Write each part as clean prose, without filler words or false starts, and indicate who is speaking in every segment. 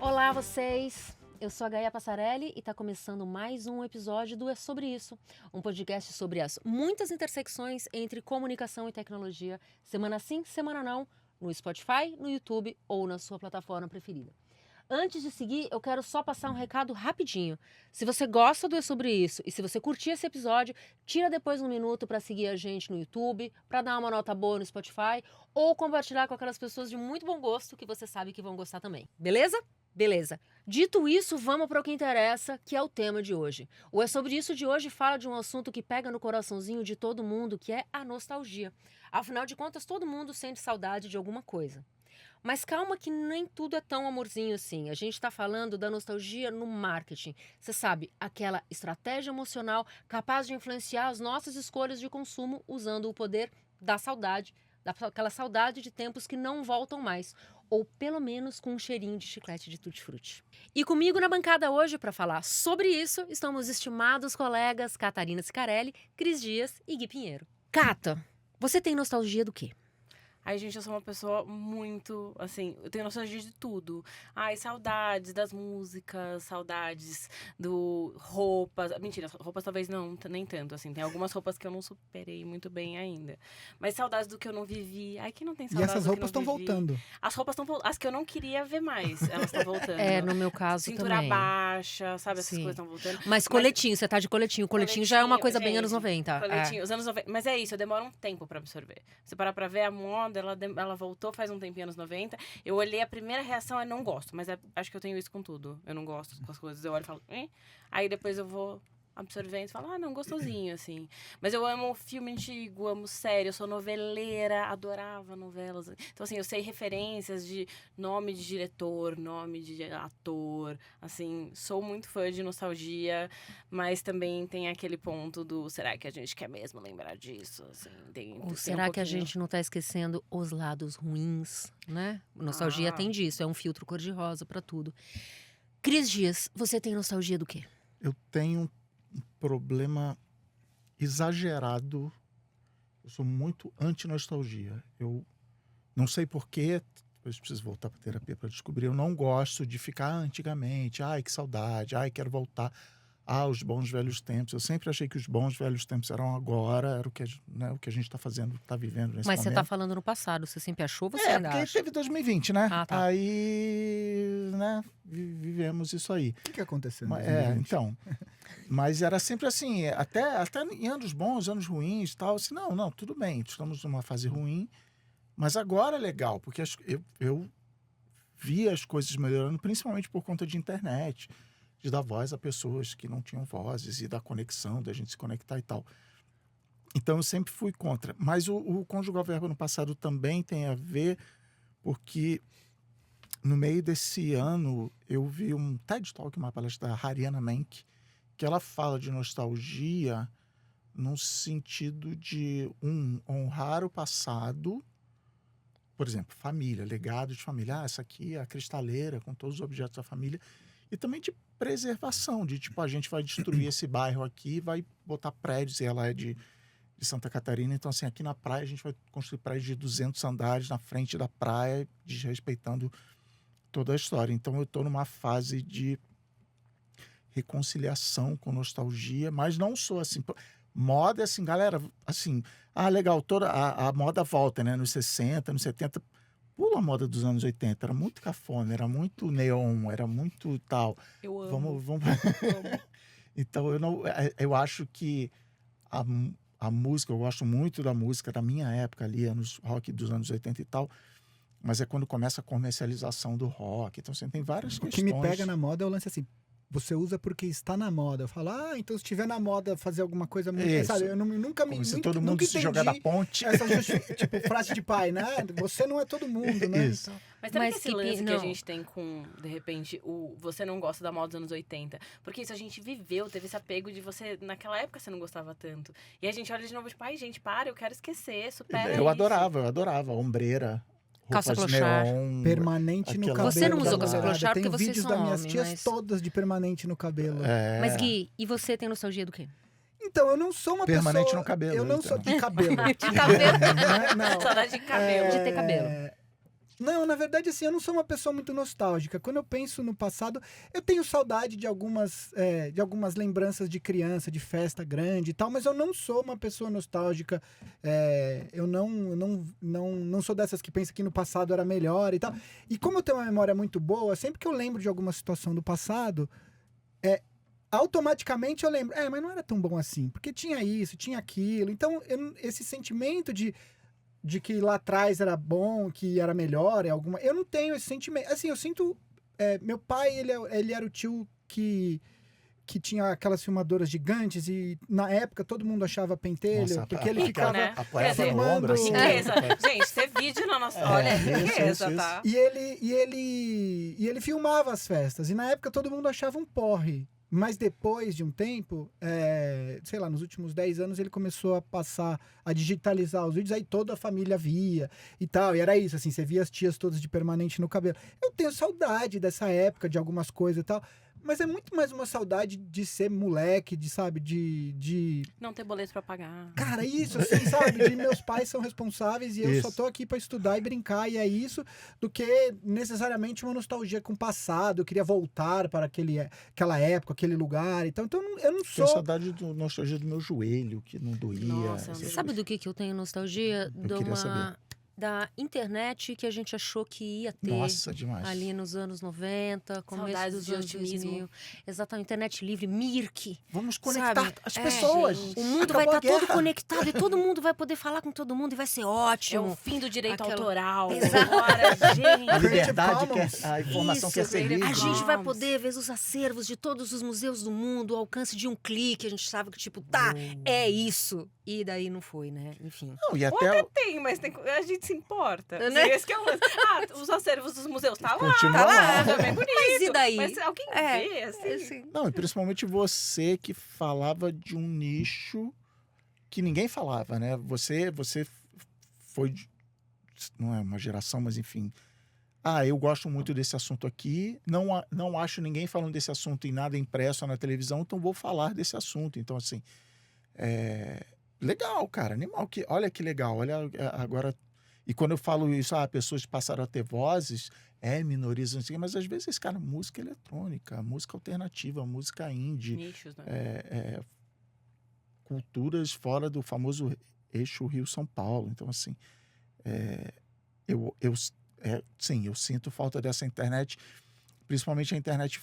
Speaker 1: Olá, vocês! Eu sou a Gaia Passarelli e está começando mais um episódio do É Sobre Isso, um podcast sobre as muitas intersecções entre comunicação e tecnologia, semana sim, semana não, no Spotify, no YouTube ou na sua plataforma preferida. Antes de seguir, eu quero só passar um recado rapidinho. Se você gosta do É Sobre Isso e se você curtir esse episódio, tira depois um minuto para seguir a gente no YouTube, para dar uma nota boa no Spotify ou compartilhar com aquelas pessoas de muito bom gosto que você sabe que vão gostar também. Beleza? Beleza. Dito isso, vamos para o que interessa, que é o tema de hoje. O É Sobre Isso de hoje fala de um assunto que pega no coraçãozinho de todo mundo, que é a nostalgia. Afinal de contas, todo mundo sente saudade de alguma coisa. Mas calma que nem tudo é tão amorzinho assim. A gente está falando da nostalgia no marketing. Você sabe, aquela estratégia emocional capaz de influenciar as nossas escolhas de consumo usando o poder da saudade, daquela saudade de tempos que não voltam mais. Ou pelo menos com um cheirinho de chiclete de tutti-frutti. E comigo na bancada hoje para falar sobre isso estão meus estimados colegas Catarina Cicarelli, Cris Dias e Gui Pinheiro. Cata, você tem nostalgia do quê?
Speaker 2: Ai, gente, eu sou uma pessoa muito, assim, eu tenho nostalgia de tudo. Ai, saudades das músicas, saudades do roupas. Mentira, roupas talvez não, nem tanto, assim. Tem algumas roupas que eu não superei muito bem ainda. Mas saudades do que eu não vivi. Ai, quem não tem
Speaker 3: E
Speaker 2: saudades
Speaker 3: essas
Speaker 2: do que
Speaker 3: roupas
Speaker 2: não
Speaker 3: estão
Speaker 2: vivi?
Speaker 3: voltando.
Speaker 2: As roupas estão voltando. As que eu não queria ver mais, elas estão voltando.
Speaker 1: É, no meu caso
Speaker 2: Cintura
Speaker 1: também.
Speaker 2: baixa, sabe? Essas
Speaker 1: Sim.
Speaker 2: coisas estão voltando.
Speaker 1: Mas coletinho, você tá de coletinho. Coletinho já é uma coisa bem
Speaker 2: gente,
Speaker 1: anos 90.
Speaker 2: Coletinho, os anos 90. Mas é isso, eu demoro um tempo pra absorver. Você parar pra ver a moda, ela voltou faz um tempinho, anos 90. Eu olhei, a primeira reação é não gosto. Mas acho que eu tenho isso com tudo. Eu não gosto com as coisas. Eu olho e falo, Aí depois eu vou absorvendo e falo, não, gostosinho, assim. Mas eu amo filme antigo, amo série, eu sou noveleira, adorava novelas. Então, assim, eu sei referências de nome de diretor, nome de ator, assim, sou muito fã de nostalgia, mas também tem aquele ponto do, será que a gente quer mesmo lembrar disso? Assim,
Speaker 1: Ou será que a gente não tá esquecendo os lados ruins, né? Nostalgia tem disso, é um filtro cor-de-rosa pra tudo. Cris Dias, você tem nostalgia do quê?
Speaker 3: Eu tenho um problema exagerado. Eu sou muito anti-nostalgia. Eu não sei porquê, depois preciso voltar para terapia para descobrir. Eu não gosto de ficar antigamente. Ai, que saudade. Ai, quero voltar. Os bons velhos tempos. Eu sempre achei que os bons velhos tempos eram agora, era o que a gente está fazendo, está vivendo nesse
Speaker 1: Mas
Speaker 3: momento.
Speaker 1: você tá falando no passado, você sempre achou, você ainda
Speaker 3: porque
Speaker 1: acha?
Speaker 3: teve 2020, né?
Speaker 1: Ah, tá.
Speaker 3: Aí, né, vivemos isso aí.
Speaker 4: O que aconteceu?
Speaker 3: Então. Mas era sempre assim, até em anos bons, anos ruins e tal. Assim, não, tudo bem, estamos numa fase ruim, mas agora é legal, porque eu vi as coisas melhorando, principalmente por conta de internet, de dar voz a pessoas que não tinham vozes e da conexão, da gente se conectar e tal. Então eu sempre fui contra. Mas o conjugal verbo no passado também tem a ver, porque no meio desse ano eu vi um TED Talk, uma palestra da Hariana Menk, que ela fala de nostalgia no sentido de honrar o passado, por exemplo, família, legado de família. Essa aqui é a cristaleira com todos os objetos da família. E também de preservação, de tipo, a gente vai destruir esse bairro aqui, vai botar prédios, e ela é de Santa Catarina, então assim, aqui na praia a gente vai construir prédios de 200 andares na frente da praia, desrespeitando toda a história. Então eu estou numa fase de reconciliação com nostalgia, mas não sou assim, moda assim, galera, assim, legal, toda a moda volta, né, nos 60, nos 70, pula a moda dos anos 80, era muito cafona, era muito neon, era muito tal.
Speaker 2: Eu amo.
Speaker 3: Vamos. Então eu acho que a música, eu gosto muito da música da minha época ali, rock dos anos 80 e tal, mas é quando começa a comercialização do rock, então você tem várias questões.
Speaker 4: O que me pega na moda é o lance assim, você usa porque está na moda. Eu falo, então se estiver na moda fazer alguma coisa muito... Sabe, eu nunca me...
Speaker 3: Como se todo mundo se jogar da ponte.
Speaker 4: Essa tipo, frase de pai, né? Você não é todo mundo, né?
Speaker 3: Isso.
Speaker 4: Então,
Speaker 2: Mas sabe
Speaker 1: Mas
Speaker 2: que esse
Speaker 1: que
Speaker 2: lance que
Speaker 1: não.
Speaker 2: a gente tem com, de repente, você não gosta da moda dos anos 80? Porque isso a gente viveu, teve esse apego de você... Naquela época você não gostava tanto. E a gente olha de novo, tipo, gente, para, eu quero esquecer, supera
Speaker 3: Eu adorava. Ombreira,
Speaker 1: Calça
Speaker 3: roupas
Speaker 1: clochard.
Speaker 3: neon.
Speaker 4: permanente no cabelo.
Speaker 1: Você não usou
Speaker 4: da
Speaker 1: calça
Speaker 4: mulherada.
Speaker 1: clochard
Speaker 4: Tem
Speaker 1: porque vocês
Speaker 4: vídeos
Speaker 1: são
Speaker 4: das minhas
Speaker 1: homem,
Speaker 4: tias
Speaker 1: mas-
Speaker 4: todas de permanente no cabelo.
Speaker 1: Mas Gui, e você tem nostalgia do quê?
Speaker 4: Então, eu não sou uma
Speaker 3: Permanente
Speaker 4: pessoa...
Speaker 3: no cabelo,
Speaker 4: Eu não
Speaker 3: então.
Speaker 4: sou de cabelo.
Speaker 1: De cabelo.
Speaker 4: Não.
Speaker 2: Saudade de cabelo.
Speaker 1: De ter cabelo.
Speaker 4: Não, na verdade, assim, eu não sou uma pessoa muito nostálgica. Quando eu penso no passado, eu tenho saudade de algumas lembranças de criança, de festa grande e tal, mas eu não sou uma pessoa nostálgica. Eu não sou dessas que pensa que no passado era melhor e tal. E como eu tenho uma memória muito boa, sempre que eu lembro de alguma situação do passado, automaticamente eu lembro, mas não era tão bom assim, porque tinha isso, tinha aquilo. Então, esse sentimento de que lá atrás era bom, que era melhor, eu não tenho esse sentimento. Assim, eu sinto... meu pai, ele era o tio que tinha aquelas filmadoras gigantes e, na época, todo mundo achava pentelho,
Speaker 3: Nossa,
Speaker 4: porque ele ficava...
Speaker 2: né?
Speaker 3: Apoiava no
Speaker 4: filmando-
Speaker 3: ombro, assim.
Speaker 2: Riqueza. Gente, ter vídeo na nossa... Olha, riqueza,
Speaker 3: isso.
Speaker 2: tá?
Speaker 4: E ele filmava as festas. E na época todo mundo achava um porre. Mas depois de um tempo, sei lá, nos últimos 10 anos ele começou a digitalizar os vídeos, aí toda a família via e tal. E era isso, assim, você via as tias todas de permanente no cabelo. Eu tenho saudade dessa época, de algumas coisas e tal. Mas é muito mais uma saudade de ser moleque, sabe, de...
Speaker 2: Não ter boleto pra pagar.
Speaker 4: Cara, isso, assim, sabe? De meus pais são responsáveis e eu só
Speaker 3: Isso.
Speaker 4: tô aqui pra estudar e brincar, e é isso, do que necessariamente uma nostalgia com o passado. Eu queria voltar para aquela época, aquele lugar. Então eu não
Speaker 3: Tenho
Speaker 4: sou...
Speaker 3: saudade do nostalgia do meu joelho, que não doía.
Speaker 2: Nossa,
Speaker 3: essas
Speaker 1: Sabe
Speaker 3: coisas.
Speaker 1: do que eu tenho nostalgia?
Speaker 3: Eu queria saber.
Speaker 1: Da internet que a gente achou que ia ter.
Speaker 3: Nossa, demais.
Speaker 1: Ali nos anos 90, começo
Speaker 2: Saudades
Speaker 1: dos
Speaker 2: de
Speaker 1: anos
Speaker 2: otimismo.
Speaker 1: 2000. Exatamente, internet livre, Mirk.
Speaker 3: Vamos conectar
Speaker 1: Sabe?
Speaker 3: as
Speaker 1: É,
Speaker 3: pessoas.
Speaker 1: O mundo vai
Speaker 3: Acabou
Speaker 1: estar
Speaker 3: a
Speaker 1: todo
Speaker 3: guerra.
Speaker 1: conectado e todo mundo vai poder falar com todo mundo e vai ser
Speaker 2: É
Speaker 1: ótimo.
Speaker 2: o fim do direito
Speaker 1: Aquela-
Speaker 2: autoral.
Speaker 1: Exato.
Speaker 2: Agora,
Speaker 3: A
Speaker 2: gente.
Speaker 3: liberdade,
Speaker 4: Commons.
Speaker 3: a informação quer ser
Speaker 2: Creative
Speaker 3: livre.
Speaker 1: A gente vai
Speaker 2: Commons.
Speaker 1: poder ver os acervos de todos os museus do mundo ao alcance de um clique. A gente sabe que, tipo, é isso. E daí não foi, né? Enfim.
Speaker 3: Não, e
Speaker 2: Ou
Speaker 3: até
Speaker 2: até tem, mas a gente se importa.
Speaker 1: Né?
Speaker 2: Sim, esse que é o lance. Os acervos dos museus tá lá.
Speaker 3: Continua
Speaker 2: Tá
Speaker 3: lá.
Speaker 2: lá, bem bonito.
Speaker 1: Mas e daí?
Speaker 2: Mas alguém vê, assim?
Speaker 1: Assim.
Speaker 3: Não, e principalmente você que falava de um nicho que ninguém falava, né? Você foi, não é uma geração, mas enfim. Eu gosto muito desse assunto aqui, não acho ninguém falando desse assunto em nada impresso ou na televisão, então vou falar desse assunto. Então, assim, legal, cara, animal. Olha que legal, olha agora... E quando eu falo isso, pessoas passaram a ter vozes, minorias, não sei o quê, mas às vezes, cara, música eletrônica, música alternativa, música indie,
Speaker 2: Nichos, né?
Speaker 3: culturas fora do famoso eixo Rio-São Paulo. Então, assim, sim, eu sinto falta dessa internet, principalmente a internet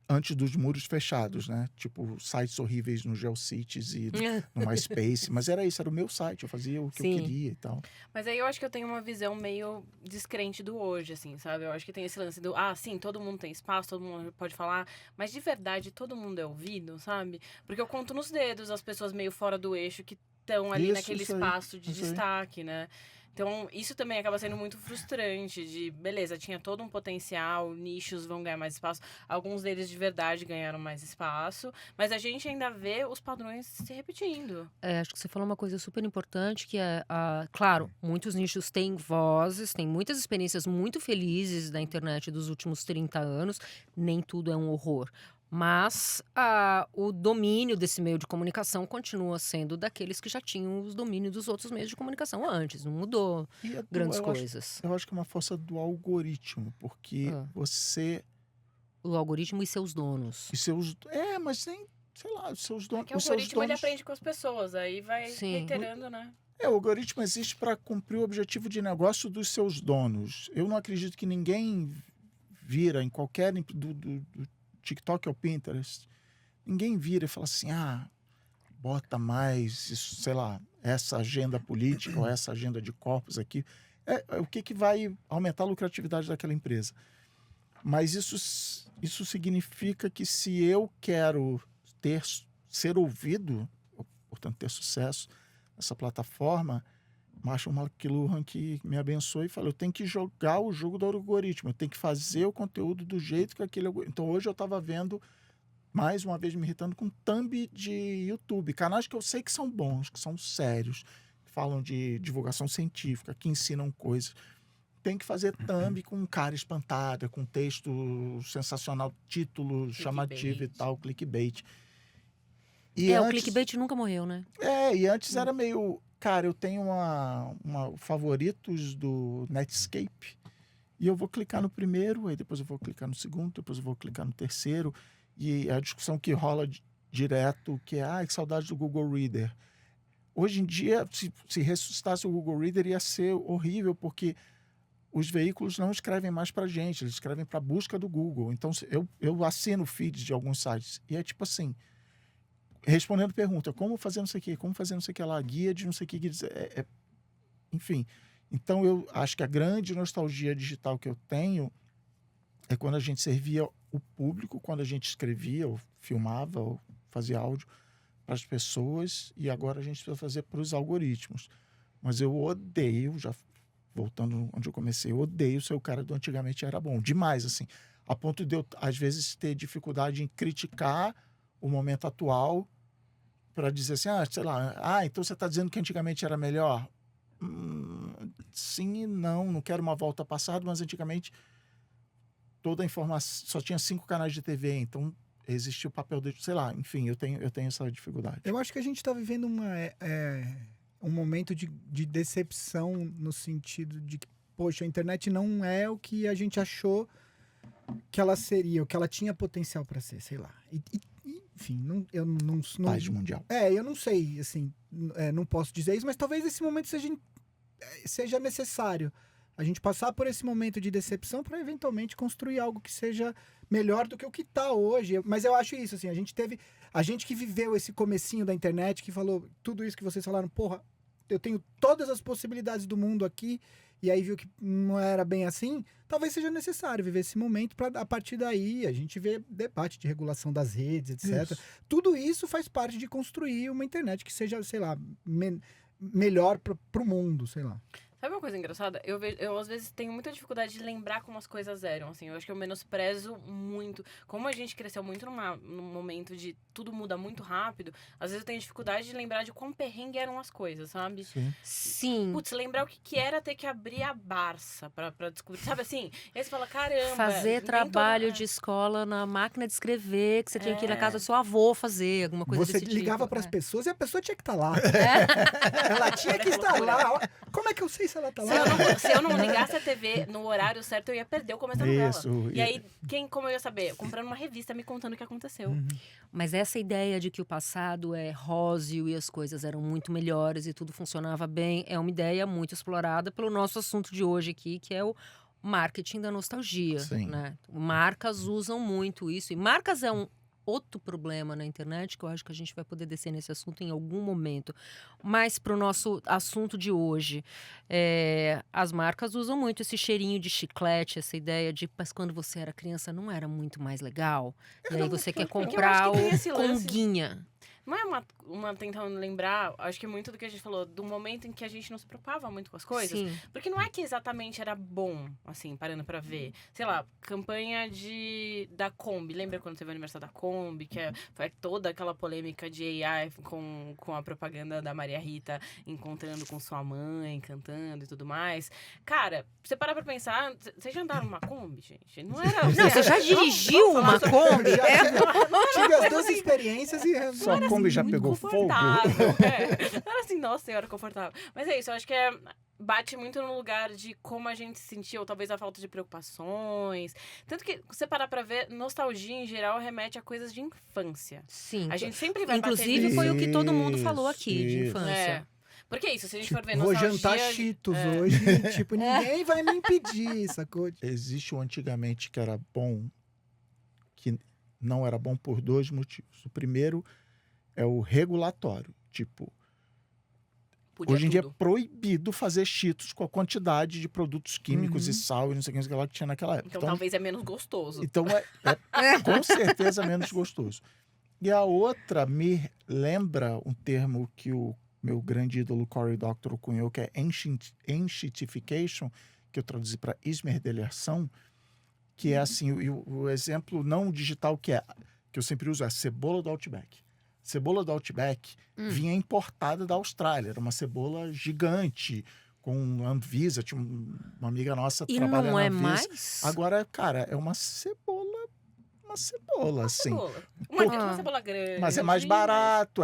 Speaker 3: antes dos muros fechados, né? Tipo, sites horríveis no GeoCities e no MySpace. Mas era isso, era o meu site, eu fazia o que
Speaker 1: Sim.
Speaker 3: eu queria e tal.
Speaker 2: Mas aí eu acho que eu tenho uma visão meio descrente do hoje, assim, sabe? Eu acho que tem esse lance do, sim, todo mundo tem espaço, todo mundo pode falar, mas de verdade todo mundo é ouvido, sabe? Porque eu conto nos dedos as pessoas meio fora do eixo que estão ali
Speaker 3: Isso,
Speaker 2: naquele
Speaker 3: isso aí,
Speaker 2: espaço de
Speaker 3: isso aí.
Speaker 2: destaque, né? Então, isso também acaba sendo muito frustrante, de, beleza, tinha todo um potencial, nichos vão ganhar mais espaço, alguns deles de verdade ganharam mais espaço, mas a gente ainda vê os padrões se repetindo.
Speaker 1: Acho que você falou uma coisa super importante, que claro, muitos nichos têm vozes, têm muitas experiências muito felizes da internet dos últimos 30 anos, nem tudo é um horror. Mas o domínio desse meio de comunicação continua sendo daqueles que já tinham os domínios dos outros meios de comunicação antes, não mudou
Speaker 3: E
Speaker 1: grandes
Speaker 3: eu
Speaker 1: coisas.
Speaker 3: eu acho que é uma força do algoritmo, porque você
Speaker 1: O algoritmo e seus donos.
Speaker 3: e seus... mas nem, sei lá, os seus donos...
Speaker 2: Porque o
Speaker 3: os seus
Speaker 2: algoritmo, ele
Speaker 3: donos...
Speaker 2: aprende com as pessoas, aí vai
Speaker 1: Sim.
Speaker 2: reiterando, né?
Speaker 3: O algoritmo existe para cumprir o objetivo de negócio dos seus donos. Eu não acredito que ninguém vira em qualquer... do TikTok ou Pinterest, ninguém vira e fala assim, bota mais, isso, sei lá, essa agenda política ou essa agenda de corpos aqui. O que vai aumentar a lucratividade daquela empresa. Mas isso significa que se eu quero ser ouvido, portanto ter sucesso nessa plataforma, Marshall McLuhan que me abençoe e fala, eu tenho que jogar o jogo do algoritmo, eu tenho que fazer o conteúdo do jeito que aquele... Então hoje eu estava vendo, mais uma vez me irritando, com thumb de YouTube, canais que eu sei que são bons, que são sérios, que falam de divulgação científica, que ensinam coisas. Tem que fazer thumb com cara espantada, com texto sensacional, título chamativo e tal, clickbait. E
Speaker 1: O clickbait nunca morreu, né?
Speaker 3: e antes era meio... Cara, eu tenho favoritos do Netscape, e eu vou clicar no primeiro, aí depois eu vou clicar no segundo, depois eu vou clicar no terceiro, e a discussão que rola direto, que é, que saudade do Google Reader. Hoje em dia, se ressuscitasse o Google Reader, ia ser horrível, porque os veículos não escrevem mais para a gente, eles escrevem para a busca do Google. Então, eu assino feeds de alguns sites, e é tipo assim, respondendo pergunta, como fazer não sei o quê, como fazer não sei o que lá, guia de não sei o que, enfim. Então, eu acho que a grande nostalgia digital que eu tenho é quando a gente servia o público, quando a gente escrevia, ou filmava, ou fazia áudio para as pessoas, e agora a gente precisa fazer para os algoritmos. Mas eu odeio, já voltando onde eu comecei, eu odeio ser o cara do antigamente era bom, demais, assim, a ponto de eu, às vezes, ter dificuldade em criticar o momento atual para dizer assim, sei lá, então você está dizendo que antigamente era melhor? Sim e não quero uma volta ao passado, mas antigamente toda a informação, só tinha 5 canais de TV, então existia o papel de, sei lá, enfim, eu tenho essa dificuldade.
Speaker 4: Eu acho que a gente está vivendo um momento de decepção no sentido de que, poxa, a internet não é o que a gente achou que ela seria, o que ela tinha potencial para ser, sei lá. Enfim, eu não...
Speaker 3: Paz mundial.
Speaker 4: Eu não sei, assim, não posso dizer isso, mas talvez esse momento seja necessário. A gente passar por esse momento de decepção para eventualmente construir algo que seja melhor do que o que está hoje. Mas eu acho isso, assim, a gente que viveu esse comecinho da internet, que falou tudo isso que vocês falaram, porra, eu tenho todas as possibilidades do mundo aqui, e aí viu que não era bem assim, talvez seja necessário viver esse momento para, a partir daí, a gente ver debate de regulação das redes, etc.
Speaker 3: Isso.
Speaker 4: Tudo isso faz parte de construir uma internet que seja, sei lá, melhor para o mundo, sei lá.
Speaker 2: Sabe uma coisa engraçada? Eu às vezes tenho muita dificuldade de lembrar como as coisas eram, assim. Eu acho que eu menosprezo muito. Como a gente cresceu muito num momento de tudo muda muito rápido, às vezes eu tenho dificuldade de lembrar de quão perrengue eram as coisas, sabe?
Speaker 1: Sim.
Speaker 2: Putz, lembrar o que era ter que abrir a Barça pra descobrir, sabe assim? Aí você fala, caramba...
Speaker 1: Fazer trabalho de escola na máquina de escrever, que você tinha que ir na casa do seu avô fazer, alguma coisa
Speaker 4: Você
Speaker 1: desse
Speaker 4: ligava
Speaker 1: tipo.
Speaker 4: para as pessoas e a pessoa tinha que estar lá. Ela tinha que estar lá. Como é que eu sei se ela está lá?
Speaker 2: Se eu não ligasse a TV no horário certo, eu ia perder o começo da novela.
Speaker 3: Isso.
Speaker 2: E aí, como eu ia saber? Comprando uma revista me contando o que aconteceu.
Speaker 1: Mas essa ideia de que o passado é róseo e as coisas eram muito melhores e tudo funcionava bem, é uma ideia muito explorada pelo nosso assunto de hoje aqui, que é o marketing da nostalgia.
Speaker 3: Sim.
Speaker 1: Né? Marcas usam muito isso. E marcas é um outro problema na internet, que eu acho que a gente vai poder descer nesse assunto em algum momento. Mas para o nosso assunto de hoje, as marcas usam muito esse cheirinho de chiclete, essa ideia de, mas quando você era criança não era muito mais legal? E aí você quer comprar
Speaker 2: que tem esse
Speaker 1: o
Speaker 2: lance.
Speaker 1: Conguinha.
Speaker 2: Não é uma tentando lembrar, acho que muito do que a gente falou, do momento em que a gente não se preocupava muito com as coisas.
Speaker 1: Sim.
Speaker 2: Porque não é que exatamente era bom, assim, parando pra ver. Sei lá, campanha da Kombi. Lembra quando teve o aniversário da Kombi? Que foi toda aquela polêmica de AI com a propaganda da Maria Rita encontrando com sua mãe, cantando e tudo mais. Cara, você parar pra pensar, vocês já andaram numa Kombi, gente? Não era...
Speaker 1: Não, você já dirigiu uma Kombi?
Speaker 4: Tive as duas experiências e...
Speaker 3: Só a Kombi já pegou fogo?
Speaker 2: Era assim, nossa senhora, confortável. Mas é isso, eu acho que bate muito no lugar de como a gente se sentia, ou talvez a falta de preocupações. Tanto que, você parar pra ver, nostalgia em geral remete a coisas de infância.
Speaker 1: Sim.
Speaker 2: A gente sempre vai
Speaker 1: Inclusive,
Speaker 2: bater
Speaker 1: foi
Speaker 2: nisso.
Speaker 1: o que todo mundo falou aqui, de
Speaker 3: Isso.
Speaker 1: infância.
Speaker 2: Porque é isso, se a gente
Speaker 4: Tipo,
Speaker 2: for ver
Speaker 4: vou
Speaker 2: nostalgia...
Speaker 4: jantar Cheetos hoje, tipo, ninguém vai me impedir, sacou?
Speaker 3: Existe o antigamente que era bom, que não era bom por 2 motivos. O primeiro é o regulatório. Tipo,
Speaker 2: Podia
Speaker 3: hoje em dia é
Speaker 2: tudo.
Speaker 3: proibido fazer cheetos com a quantidade de produtos químicos e sal e não sei o que lá que tinha naquela época.
Speaker 2: Então talvez é menos gostoso.
Speaker 3: Então é com certeza menos gostoso. E a outra me lembra um termo que o meu grande ídolo Cory Doctorow cunhou, que é enshittification, que eu traduzi para esmerdalhação, que é assim, o exemplo não digital que eu sempre uso é a cebola do Outback. Cebola do Outback vinha importada da Austrália, era uma cebola gigante, com Anvisa, tinha uma amiga nossa
Speaker 1: E
Speaker 3: trabalhando
Speaker 1: não
Speaker 3: na
Speaker 1: é
Speaker 3: Anvisa.
Speaker 1: mais?
Speaker 3: Agora, cara, é uma cebola, assim.
Speaker 2: Cebola. Uma cebola grande.
Speaker 3: Mas é mais barato,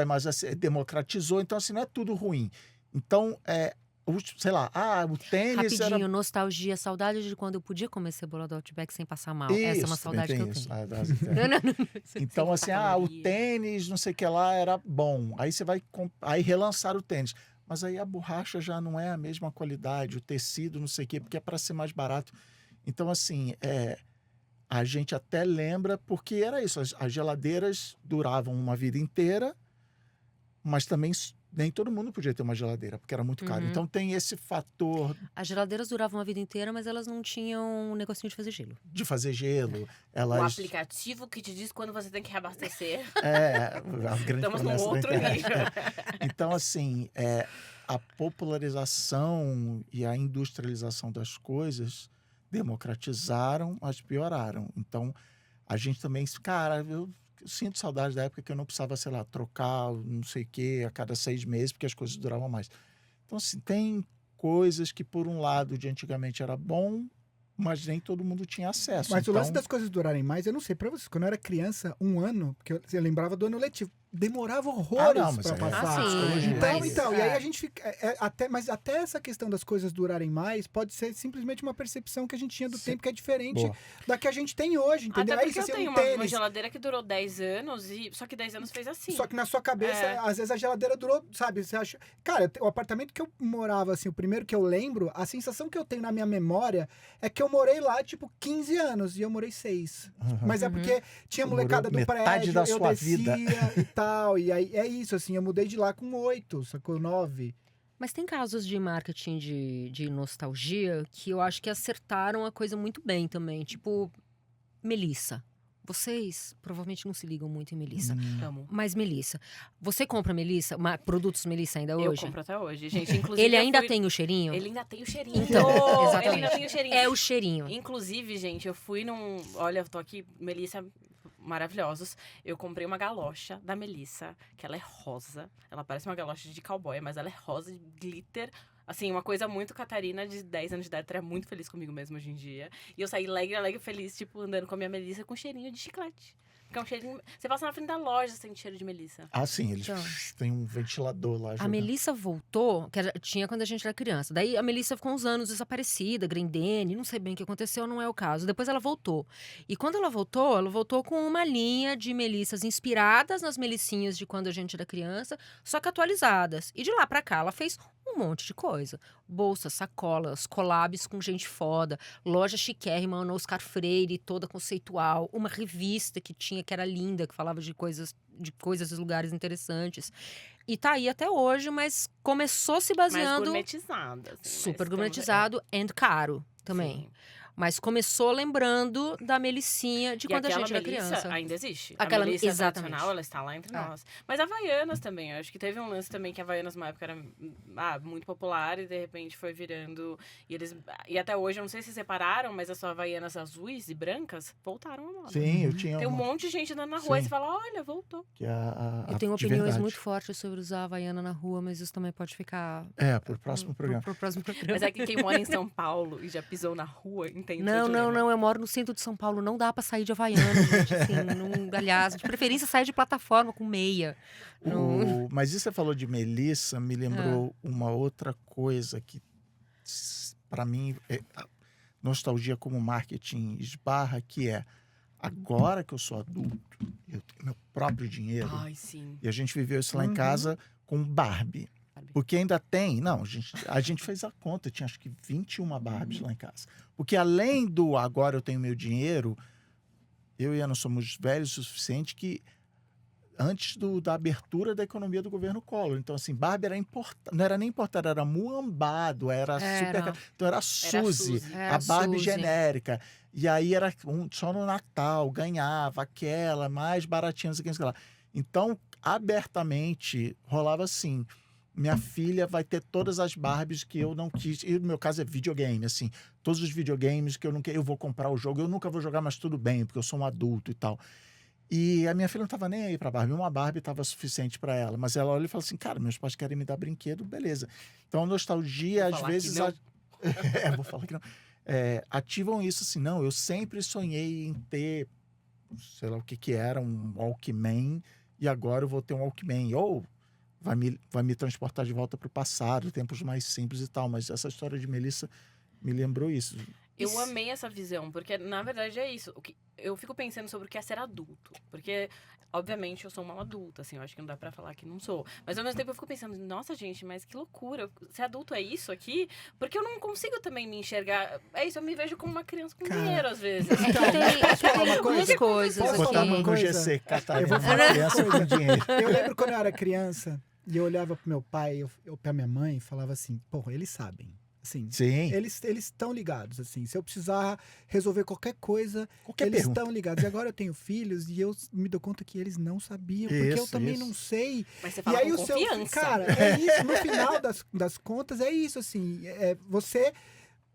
Speaker 3: democratizou, então assim, não é tudo ruim. Então, sei lá, o tênis
Speaker 1: Rapidinho,
Speaker 3: era...
Speaker 1: nostalgia, saudade de quando eu podia comer cebola do Outback sem passar mal. Essa é uma
Speaker 3: Isso,
Speaker 1: saudade que eu
Speaker 3: também tem
Speaker 1: tenho.
Speaker 3: isso.
Speaker 1: Não, não, não.
Speaker 3: Então, assim, o
Speaker 2: caloria.
Speaker 3: tênis, não sei o que lá, era bom. Aí você vai... Aí relançaram o tênis. Mas aí a borracha já não é a mesma qualidade, o tecido, não sei o quê, porque é para ser mais barato. Então, assim, a gente até lembra, porque era isso. As geladeiras duravam uma vida inteira, mas também nem todo mundo podia ter uma geladeira, porque era muito caro.
Speaker 1: Uhum.
Speaker 3: Então tem esse fator
Speaker 1: As geladeiras duravam a vida inteira, mas elas não tinham um negocinho de fazer gelo.
Speaker 3: de fazer gelo.
Speaker 2: O
Speaker 3: Elas...
Speaker 2: aplicativo que te diz quando você tem que reabastecer.
Speaker 3: a grande
Speaker 2: Estamos num
Speaker 3: promessa da
Speaker 2: outro
Speaker 3: internet.
Speaker 2: nível.
Speaker 3: Então, assim, a popularização e a industrialização das coisas democratizaram, mas pioraram. Então, a gente também... Cara, eu sinto saudade da época que eu não precisava, sei lá, trocar não sei o quê a cada 6 meses, porque as coisas duravam mais. Então, assim, tem coisas que, por um lado, de antigamente era bom, mas nem todo mundo tinha acesso.
Speaker 4: Mas
Speaker 3: então...
Speaker 4: o lance das coisas durarem mais, eu não sei, pra vocês, quando eu era criança, 1 ano, porque eu lembrava do ano letivo, demorava horrores
Speaker 3: não, mas
Speaker 4: pra
Speaker 3: é-
Speaker 4: passar.
Speaker 1: Ah, sim,
Speaker 3: psicologia.
Speaker 1: mas-
Speaker 4: E aí a gente fica. Mas até essa questão das coisas durarem mais pode ser simplesmente uma percepção que a gente tinha do
Speaker 3: Sim.
Speaker 4: tempo que é diferente
Speaker 3: Boa.
Speaker 4: da que a gente tem hoje, entendeu?
Speaker 2: Até
Speaker 4: É
Speaker 2: porque
Speaker 4: isso,
Speaker 2: eu
Speaker 4: assim,
Speaker 2: tenho
Speaker 4: um
Speaker 2: uma
Speaker 4: tênis.
Speaker 2: geladeira que durou 10 anos, só que 10 anos fez assim.
Speaker 4: Só que na sua cabeça,
Speaker 2: É.
Speaker 4: às vezes a geladeira durou, sabe? Você acha. Cara, o apartamento que eu morava, assim, o primeiro que eu lembro, a sensação que eu tenho na minha memória é que eu morei lá, tipo, 15 anos e eu morei 6.
Speaker 3: Uhum.
Speaker 4: Mas é porque tinha
Speaker 3: Você
Speaker 4: molecada
Speaker 3: morou
Speaker 4: do
Speaker 3: metade
Speaker 4: prédio,
Speaker 3: da
Speaker 4: eu
Speaker 3: sua
Speaker 4: descia
Speaker 3: vida.
Speaker 4: e tal. E aí é isso, assim, eu mudei de lá com 8, sacou? 9.
Speaker 1: Mas tem casos de marketing de nostalgia que eu acho que acertaram a coisa muito bem também. Tipo, Melissa. Vocês provavelmente não se ligam muito em Melissa.
Speaker 2: Amo.
Speaker 1: Mas Melissa, você compra Melissa, produtos Melissa ainda
Speaker 2: Eu
Speaker 1: hoje?
Speaker 2: compro até hoje, gente. Inclusive,
Speaker 1: Ele
Speaker 2: eu
Speaker 1: ainda
Speaker 2: fui-
Speaker 1: tem o cheirinho?
Speaker 2: Ele ainda tem o cheirinho.
Speaker 1: Então,
Speaker 2: Ele
Speaker 1: exatamente.
Speaker 2: ainda tem o cheirinho.
Speaker 1: É o cheirinho.
Speaker 2: Inclusive, gente, eu fui num... Olha, eu tô aqui, Melissa, maravilhosos. Eu comprei uma galocha da Melissa, que ela é rosa. Ela parece uma galocha de cowboy, mas ela é rosa, de glitter. Assim, uma coisa muito Catarina, de 10 anos de idade, estaria muito feliz comigo mesmo hoje em dia. E eu saí alegre, feliz, tipo, andando com a minha Melissa com cheirinho de chiclete. Porque é um cheirinho... Você passa na frente da loja, sente cheiro de Melissa.
Speaker 3: Ah, sim, eles
Speaker 1: Então.
Speaker 3: têm um ventilador lá.
Speaker 1: A
Speaker 3: jogando.
Speaker 1: Melissa voltou, tinha quando a gente era criança. Daí a Melissa ficou uns anos desaparecida, Grendene, não sei bem o que aconteceu, não é o caso. Depois ela voltou. E quando ela voltou com uma linha de Melissas inspiradas nas Melissinhas de quando a gente era criança, só que atualizadas. E de lá pra cá ela fez um monte de coisa. Bolsas, sacolas, collabs com gente foda, loja chiquérrima, Ana Oscar Freire, toda conceitual, uma revista que tinha, que era linda, que falava de coisas e lugares interessantes. E tá aí até hoje, mas começou se
Speaker 2: Mais
Speaker 1: baseando
Speaker 2: gourmetizada. Assim,
Speaker 1: super
Speaker 2: mas
Speaker 1: gourmetizado e caro também.
Speaker 2: Sim.
Speaker 1: Mas começou lembrando da Melissinha de
Speaker 2: E
Speaker 1: quando a
Speaker 2: aquela
Speaker 1: gente era
Speaker 2: Melissa
Speaker 1: criança.
Speaker 2: ainda existe.
Speaker 1: Aquela-
Speaker 2: a Melissa
Speaker 1: exatamente.
Speaker 2: tradicional, ela está lá entre
Speaker 1: Ah.
Speaker 2: nós. Mas a Havaianas também. Eu acho que teve um lance também que a Havaianas, numa época, era muito popular e, de repente, foi virando... E até hoje, eu não sei se separaram, mas as suas Havaianas azuis e brancas voltaram à moda.
Speaker 3: Sim, eu tinha
Speaker 2: Tem um
Speaker 3: uma,
Speaker 2: monte de gente andando na rua e
Speaker 3: Sim.
Speaker 2: você fala, olha, voltou.
Speaker 3: que é
Speaker 1: Eu tenho
Speaker 3: de
Speaker 1: opiniões
Speaker 3: verdade.
Speaker 1: muito fortes sobre usar a Havaiana na rua, mas isso também pode ficar
Speaker 3: Pro próximo programa.
Speaker 1: pro próximo programa.
Speaker 2: Mas é que quem mora em São Paulo e já pisou na rua, entende o seu
Speaker 1: Não,
Speaker 2: dilema.
Speaker 1: eu moro no centro de São Paulo, não dá pra sair de Havaiana, gente, assim, aliás, de preferência sair de plataforma com meia. Não-
Speaker 3: Mas isso você falou de Melissa, me lembrou uma outra coisa que, para mim, a nostalgia como marketing esbarra, que é, agora que eu sou adulto, eu tenho meu próprio dinheiro,
Speaker 2: Ai, sim.
Speaker 3: e a gente viveu isso lá em
Speaker 4: Uhum.
Speaker 3: casa com Barbie. Porque ainda tem... Não, a gente fez a conta, tinha acho que 21 Barbies lá em casa. Porque além do agora eu tenho meu dinheiro, eu e Ana somos velhos o suficiente que antes da abertura da economia do governo Collor. Então, assim, Barbie era não era nem importada, era muambado, era super... Então era Suzy,
Speaker 1: Era
Speaker 3: a Barbie
Speaker 1: Suzy.
Speaker 3: genérica. E aí era só no Natal, ganhava aquela, mais baratinha, não sei o que, não sei o que lá. Então, abertamente, rolava assim... Minha filha vai ter todas as Barbies que eu não quis. E no meu caso é videogame, assim. Todos os videogames que eu não quero, eu vou comprar o jogo. Eu nunca vou jogar, mas tudo bem, porque eu sou um adulto e tal. E a minha filha não estava nem aí para Barbie. Uma Barbie estava suficiente para ela. Mas ela olha e fala assim, cara, meus pais querem me dar brinquedo, beleza. Então a nostalgia,
Speaker 2: Vou
Speaker 3: às
Speaker 2: falar
Speaker 3: vezes...
Speaker 2: que não.
Speaker 3: Vou falar que não. Ativam isso assim, não, eu sempre sonhei em ter, sei lá o que era, um Walkman, e agora eu vou ter um Walkman. Ou... vai me transportar de volta para o passado, tempos mais simples e tal. Mas essa história de Melissa me lembrou isso.
Speaker 2: Eu amei essa visão, porque na verdade é isso. Eu fico pensando sobre o que é ser adulto. Porque, obviamente, eu sou uma adulta, assim, eu acho que não dá pra falar que não sou. Mas ao mesmo tempo eu fico pensando, nossa, gente, mas que loucura. Ser adulto é isso aqui? Porque eu não consigo também me enxergar. É isso, eu me vejo como uma criança com dinheiro, às vezes.
Speaker 1: Tem algumas coisas
Speaker 4: Posso
Speaker 3: Botar
Speaker 1: aqui.
Speaker 3: no
Speaker 4: coisa?
Speaker 3: GC, Catarina.
Speaker 4: Eu vou falar
Speaker 3: Criança com dinheiro.
Speaker 4: Eu lembro quando eu era criança e eu olhava pro meu pai, eu pra minha mãe e falava assim, porra, eles sabem. Assim,
Speaker 3: Sim.
Speaker 4: eles estão ligados, assim. Se eu precisar resolver qualquer coisa,
Speaker 3: Qualquer
Speaker 4: eles
Speaker 3: pergunta.
Speaker 4: estão ligados. E agora eu tenho filhos e eu me dou conta que eles não sabiam, porque eu
Speaker 3: Isso,
Speaker 4: também
Speaker 3: isso.
Speaker 4: não sei.
Speaker 2: Mas você
Speaker 4: E
Speaker 2: fala
Speaker 4: aí
Speaker 2: com
Speaker 4: o seu
Speaker 2: confiança.
Speaker 4: cara, é isso, no final das contas, é isso, assim.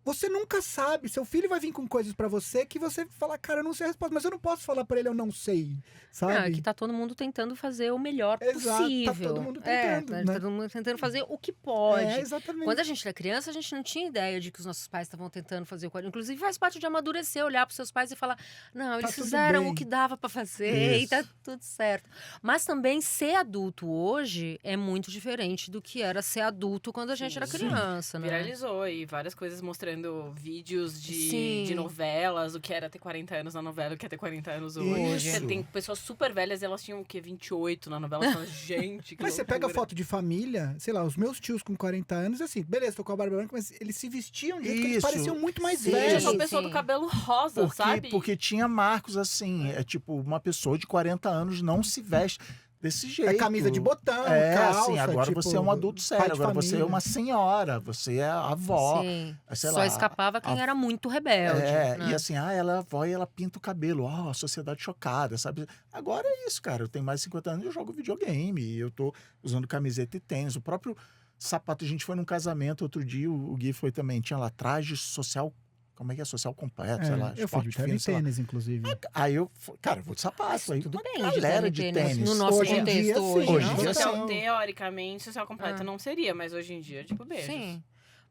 Speaker 4: Você nunca sabe. Seu filho vai vir com coisas pra você que você fala, cara, eu não sei a resposta, mas eu não posso falar pra ele, eu não sei, sabe?
Speaker 1: Não, é que tá todo mundo tentando fazer o melhor
Speaker 4: Exato, tá
Speaker 1: possível.
Speaker 4: todo mundo tentando,
Speaker 1: tá
Speaker 4: né?
Speaker 1: todo mundo tentando fazer o que pode.
Speaker 4: É, exatamente.
Speaker 1: Quando a gente era criança, a gente não tinha ideia de que os nossos pais estavam tentando fazer o que. Inclusive, faz parte de amadurecer, olhar para seus pais e falar: não, eles
Speaker 4: tudo
Speaker 1: fizeram
Speaker 4: bem.
Speaker 1: o que dava para fazer e
Speaker 3: Isso.
Speaker 1: tá tudo certo. Mas também ser adulto hoje é muito diferente do que era ser adulto quando a gente era
Speaker 3: Sim.
Speaker 1: criança, né?
Speaker 2: Viralizou e várias coisas mostrando vídeos
Speaker 1: Sim.
Speaker 2: de novelas, o que era ter 40 anos na novela, o que é ter 40 anos hoje.
Speaker 3: Isso.
Speaker 2: Tem pessoas super velhas e elas tinham o quê? 28 na novela. Você fala, gente, que
Speaker 4: Mas você pega
Speaker 2: loucura.
Speaker 4: foto de família, sei lá, os meus tios com 40 anos, assim, beleza, tô com a barba branca, mas eles se vestiam de jeito que eles
Speaker 3: Isso.
Speaker 4: pareciam muito mais
Speaker 1: Sim.
Speaker 2: Gente, eu
Speaker 4: velhos.
Speaker 2: sou a pessoa
Speaker 1: sim.
Speaker 2: do cabelo rosa, sabe?
Speaker 3: Porque tinha marcos assim. É tipo, uma pessoa de 40 anos não se veste desse jeito.
Speaker 4: É camisa de botão,
Speaker 3: É,
Speaker 4: calça,
Speaker 3: assim, agora
Speaker 4: tipo,
Speaker 3: você é um adulto
Speaker 4: pai
Speaker 3: sério,
Speaker 4: de
Speaker 3: agora você é
Speaker 4: família.
Speaker 3: uma senhora, você é a avó.
Speaker 1: Sim.
Speaker 3: sei
Speaker 1: Só
Speaker 3: lá,
Speaker 1: escapava quem
Speaker 3: a-
Speaker 1: era muito rebelde.
Speaker 3: É,
Speaker 1: né?
Speaker 3: e assim, ela é avó e ela pinta o cabelo. Ó, a sociedade chocada, sabe? Agora é isso, cara. Eu tenho mais de 50 anos e eu jogo videogame. E eu tô usando camiseta e tênis. O próprio sapato, a gente foi num casamento outro dia, o Gui foi também. Tinha lá traje social, como é que é? Social completo, sei lá.
Speaker 4: Eu fui de
Speaker 3: esporte fino, sei lá.
Speaker 4: tênis, inclusive.
Speaker 3: Aí eu, cara, vou de sapato.
Speaker 1: Mas
Speaker 3: Aí
Speaker 1: tudo
Speaker 3: uma
Speaker 1: bem, de
Speaker 3: galera de tênis.
Speaker 1: No nosso
Speaker 4: Hoje em
Speaker 1: contexto
Speaker 4: dia, sim.
Speaker 1: hoje,
Speaker 3: Hoje
Speaker 1: não?
Speaker 3: em dia,
Speaker 2: Social,
Speaker 3: sim.
Speaker 2: teoricamente, social completo
Speaker 1: Ah.
Speaker 2: não seria, mas hoje em dia, tipo, beijos.
Speaker 1: Sim.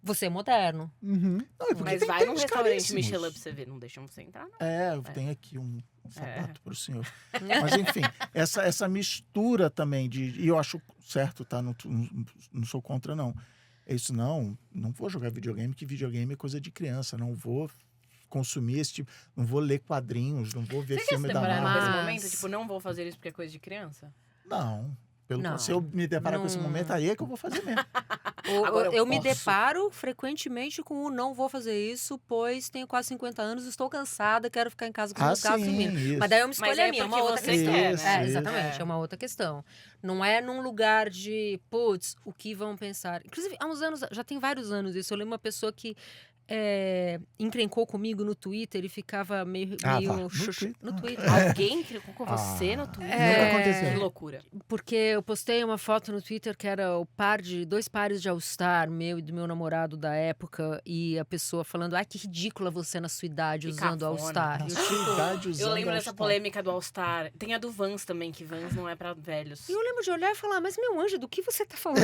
Speaker 1: Você é moderno.
Speaker 4: Uhum.
Speaker 3: Não, é porque
Speaker 2: Mas
Speaker 3: tem
Speaker 2: vai num
Speaker 3: tênis
Speaker 2: restaurante
Speaker 3: caríssimos.
Speaker 2: Michelin pra você ver, não deixam você entrar, não.
Speaker 3: É, eu tenho aqui um sapato
Speaker 2: É.
Speaker 3: para o senhor. Mas enfim, essa mistura também de. E eu acho certo, tá? Não sou contra, não. É isso, não vou jogar videogame, que videogame é coisa de criança. Não vou consumir esse tipo. Não vou ler quadrinhos, não vou ver
Speaker 2: Você quer se
Speaker 3: filme da
Speaker 2: deparar
Speaker 3: Marvel.
Speaker 2: nesse
Speaker 1: Mas-
Speaker 2: momento? Tipo, não vou fazer isso porque é coisa de criança?
Speaker 3: Não.
Speaker 1: Não.
Speaker 3: Se eu me deparar com esse
Speaker 1: Não.
Speaker 3: momento, aí é que eu vou fazer mesmo.
Speaker 2: Agora eu
Speaker 1: Eu me
Speaker 2: posso.
Speaker 1: deparo frequentemente com o não vou fazer isso, pois tenho quase 50 anos, estou cansada, quero ficar em casa com os meus gatos e meninos.
Speaker 3: isso.
Speaker 1: Mas daí eu me
Speaker 2: Mas
Speaker 1: escolho a
Speaker 2: é
Speaker 1: minha, é
Speaker 2: porque
Speaker 1: uma outra
Speaker 2: você
Speaker 1: questão.
Speaker 2: quer,
Speaker 3: Isso,
Speaker 1: É,
Speaker 3: isso.
Speaker 1: exatamente,
Speaker 2: É.
Speaker 1: é uma outra questão. Não é num lugar de, putz, o que vão pensar. Inclusive, há uns anos, já tem vários anos isso, eu lembro uma pessoa que encrencou comigo no Twitter e ficava meio
Speaker 3: Ah, vá. No
Speaker 1: xuxa-
Speaker 3: Twitter?
Speaker 1: no
Speaker 3: Ah.
Speaker 1: Twitter.
Speaker 2: Alguém clicou com você no Twitter?
Speaker 4: Nunca aconteceu.
Speaker 2: Que loucura.
Speaker 1: Porque eu postei uma foto no Twitter que era dois pares de All-Star, meu e do meu namorado da época, e a pessoa falando, ai, que ridícula você na sua idade
Speaker 2: Que
Speaker 1: usando
Speaker 2: cafona.
Speaker 1: All-Star.
Speaker 3: Na
Speaker 1: E eu,
Speaker 3: sua idade,
Speaker 2: Eu
Speaker 3: usando
Speaker 2: lembro dessa
Speaker 3: All-Star.
Speaker 2: polêmica do All-Star. Tem a do Vans também, que Vans não é pra velhos.
Speaker 1: E eu lembro de olhar e falar, mas meu anjo, do que você tá falando?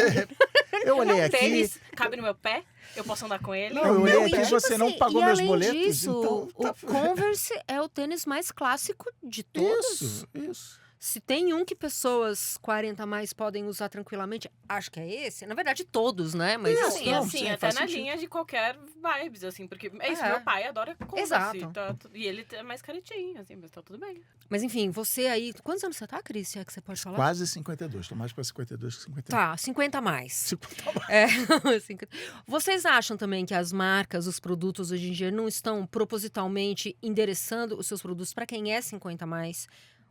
Speaker 3: Eu olhei aqui.
Speaker 2: Tênis cabe no meu pé? Eu posso andar com ele?
Speaker 3: Não, eu olhei
Speaker 1: Não,
Speaker 3: aqui
Speaker 1: e
Speaker 3: e
Speaker 1: tipo
Speaker 3: você não
Speaker 1: assim,
Speaker 3: pagou
Speaker 1: e
Speaker 3: meus
Speaker 1: além
Speaker 3: boletos.
Speaker 1: disso,
Speaker 3: Então,
Speaker 1: o Converse é o tênis mais clássico de todos.
Speaker 3: Isso.
Speaker 1: Se tem um que pessoas 40 a mais podem usar tranquilamente, acho que é esse. Na verdade, todos, né? Mas
Speaker 3: Não,
Speaker 1: assim,
Speaker 3: não,
Speaker 2: Assim,
Speaker 3: sim,
Speaker 2: até
Speaker 3: faz
Speaker 2: na
Speaker 3: sentido.
Speaker 2: linha de qualquer vibes, assim, porque é isso,
Speaker 1: É.
Speaker 2: meu pai adora Converse.
Speaker 1: Exato.
Speaker 2: E ele é mais caretinho, assim, mas tá tudo bem.
Speaker 1: Mas enfim, você aí. Quantos anos você tá, Cris? Se é que você pode falar?
Speaker 3: Quase 52. Tô mais pra 52 que 51.
Speaker 1: Tá, 50 a mais.
Speaker 3: 50 mais.
Speaker 1: É, 50. Vocês acham também que as marcas, os produtos hoje em dia não estão propositalmente endereçando os seus produtos para quem é 50 a mais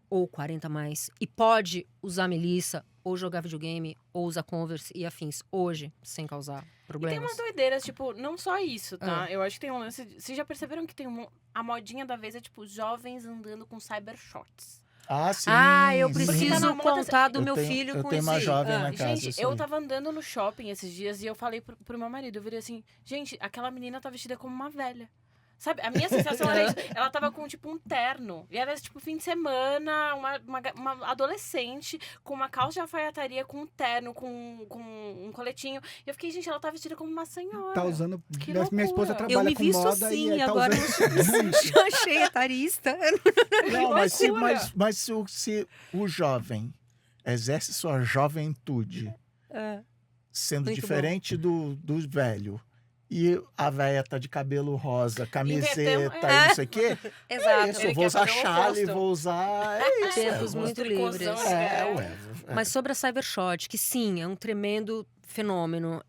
Speaker 1: ou 40 a mais e pode usar Melissa ou jogar videogame ou usar Converse e afins hoje sem causar
Speaker 2: E tem
Speaker 1: problemas?
Speaker 2: umas doideiras, tipo, não só isso, tá?
Speaker 1: Ah.
Speaker 2: Eu acho que tem um lance. Vocês já perceberam que tem a modinha da vez é, tipo, jovens andando com cyber shorts?
Speaker 3: Ah, sim.
Speaker 1: Eu
Speaker 3: sim.
Speaker 1: preciso
Speaker 2: Tá na moda
Speaker 1: contar do
Speaker 3: Eu
Speaker 1: meu
Speaker 3: tenho-
Speaker 1: filho
Speaker 3: eu
Speaker 1: com
Speaker 3: tenho uma
Speaker 1: esse.
Speaker 3: jovem na casa.
Speaker 2: Gente,
Speaker 3: isso
Speaker 2: eu
Speaker 3: aí.
Speaker 2: tava andando no shopping esses dias e eu falei pro meu marido, eu virei assim, gente, aquela menina tá vestida como uma velha. Sabe, a minha sensação era isso. Ela tava com, tipo, um terno. E era, tipo, fim de semana, uma adolescente com uma calça de alfaiataria, com um terno, com um coletinho. E eu fiquei, gente, ela tá vestida como uma senhora.
Speaker 4: Tá usando.
Speaker 2: Que
Speaker 4: Minha esposa
Speaker 2: loucura.
Speaker 4: trabalha
Speaker 1: Eu me
Speaker 4: com
Speaker 1: visto
Speaker 4: moda
Speaker 1: assim,
Speaker 4: e tá
Speaker 1: agora
Speaker 4: usando.
Speaker 1: eu achei etarista.
Speaker 3: Não, mas se,
Speaker 2: loucura.
Speaker 3: mas se o jovem exerce sua juventude sendo
Speaker 1: Muito
Speaker 3: diferente do velho. E a véia tá de cabelo rosa, camiseta
Speaker 2: Invertemos,
Speaker 3: e não sei o quê.
Speaker 1: Exato.
Speaker 3: Isso,
Speaker 2: Ele
Speaker 3: vou
Speaker 2: quer
Speaker 3: usar
Speaker 2: fazer o
Speaker 3: chale,
Speaker 2: oposto.
Speaker 3: vou usar... É isso.
Speaker 1: Tempos
Speaker 3: é,
Speaker 1: muito
Speaker 2: tricôzão,
Speaker 1: livres.
Speaker 3: ué.
Speaker 1: Mas sobre a Cybershot, que sim, é um tremendo fenômeno.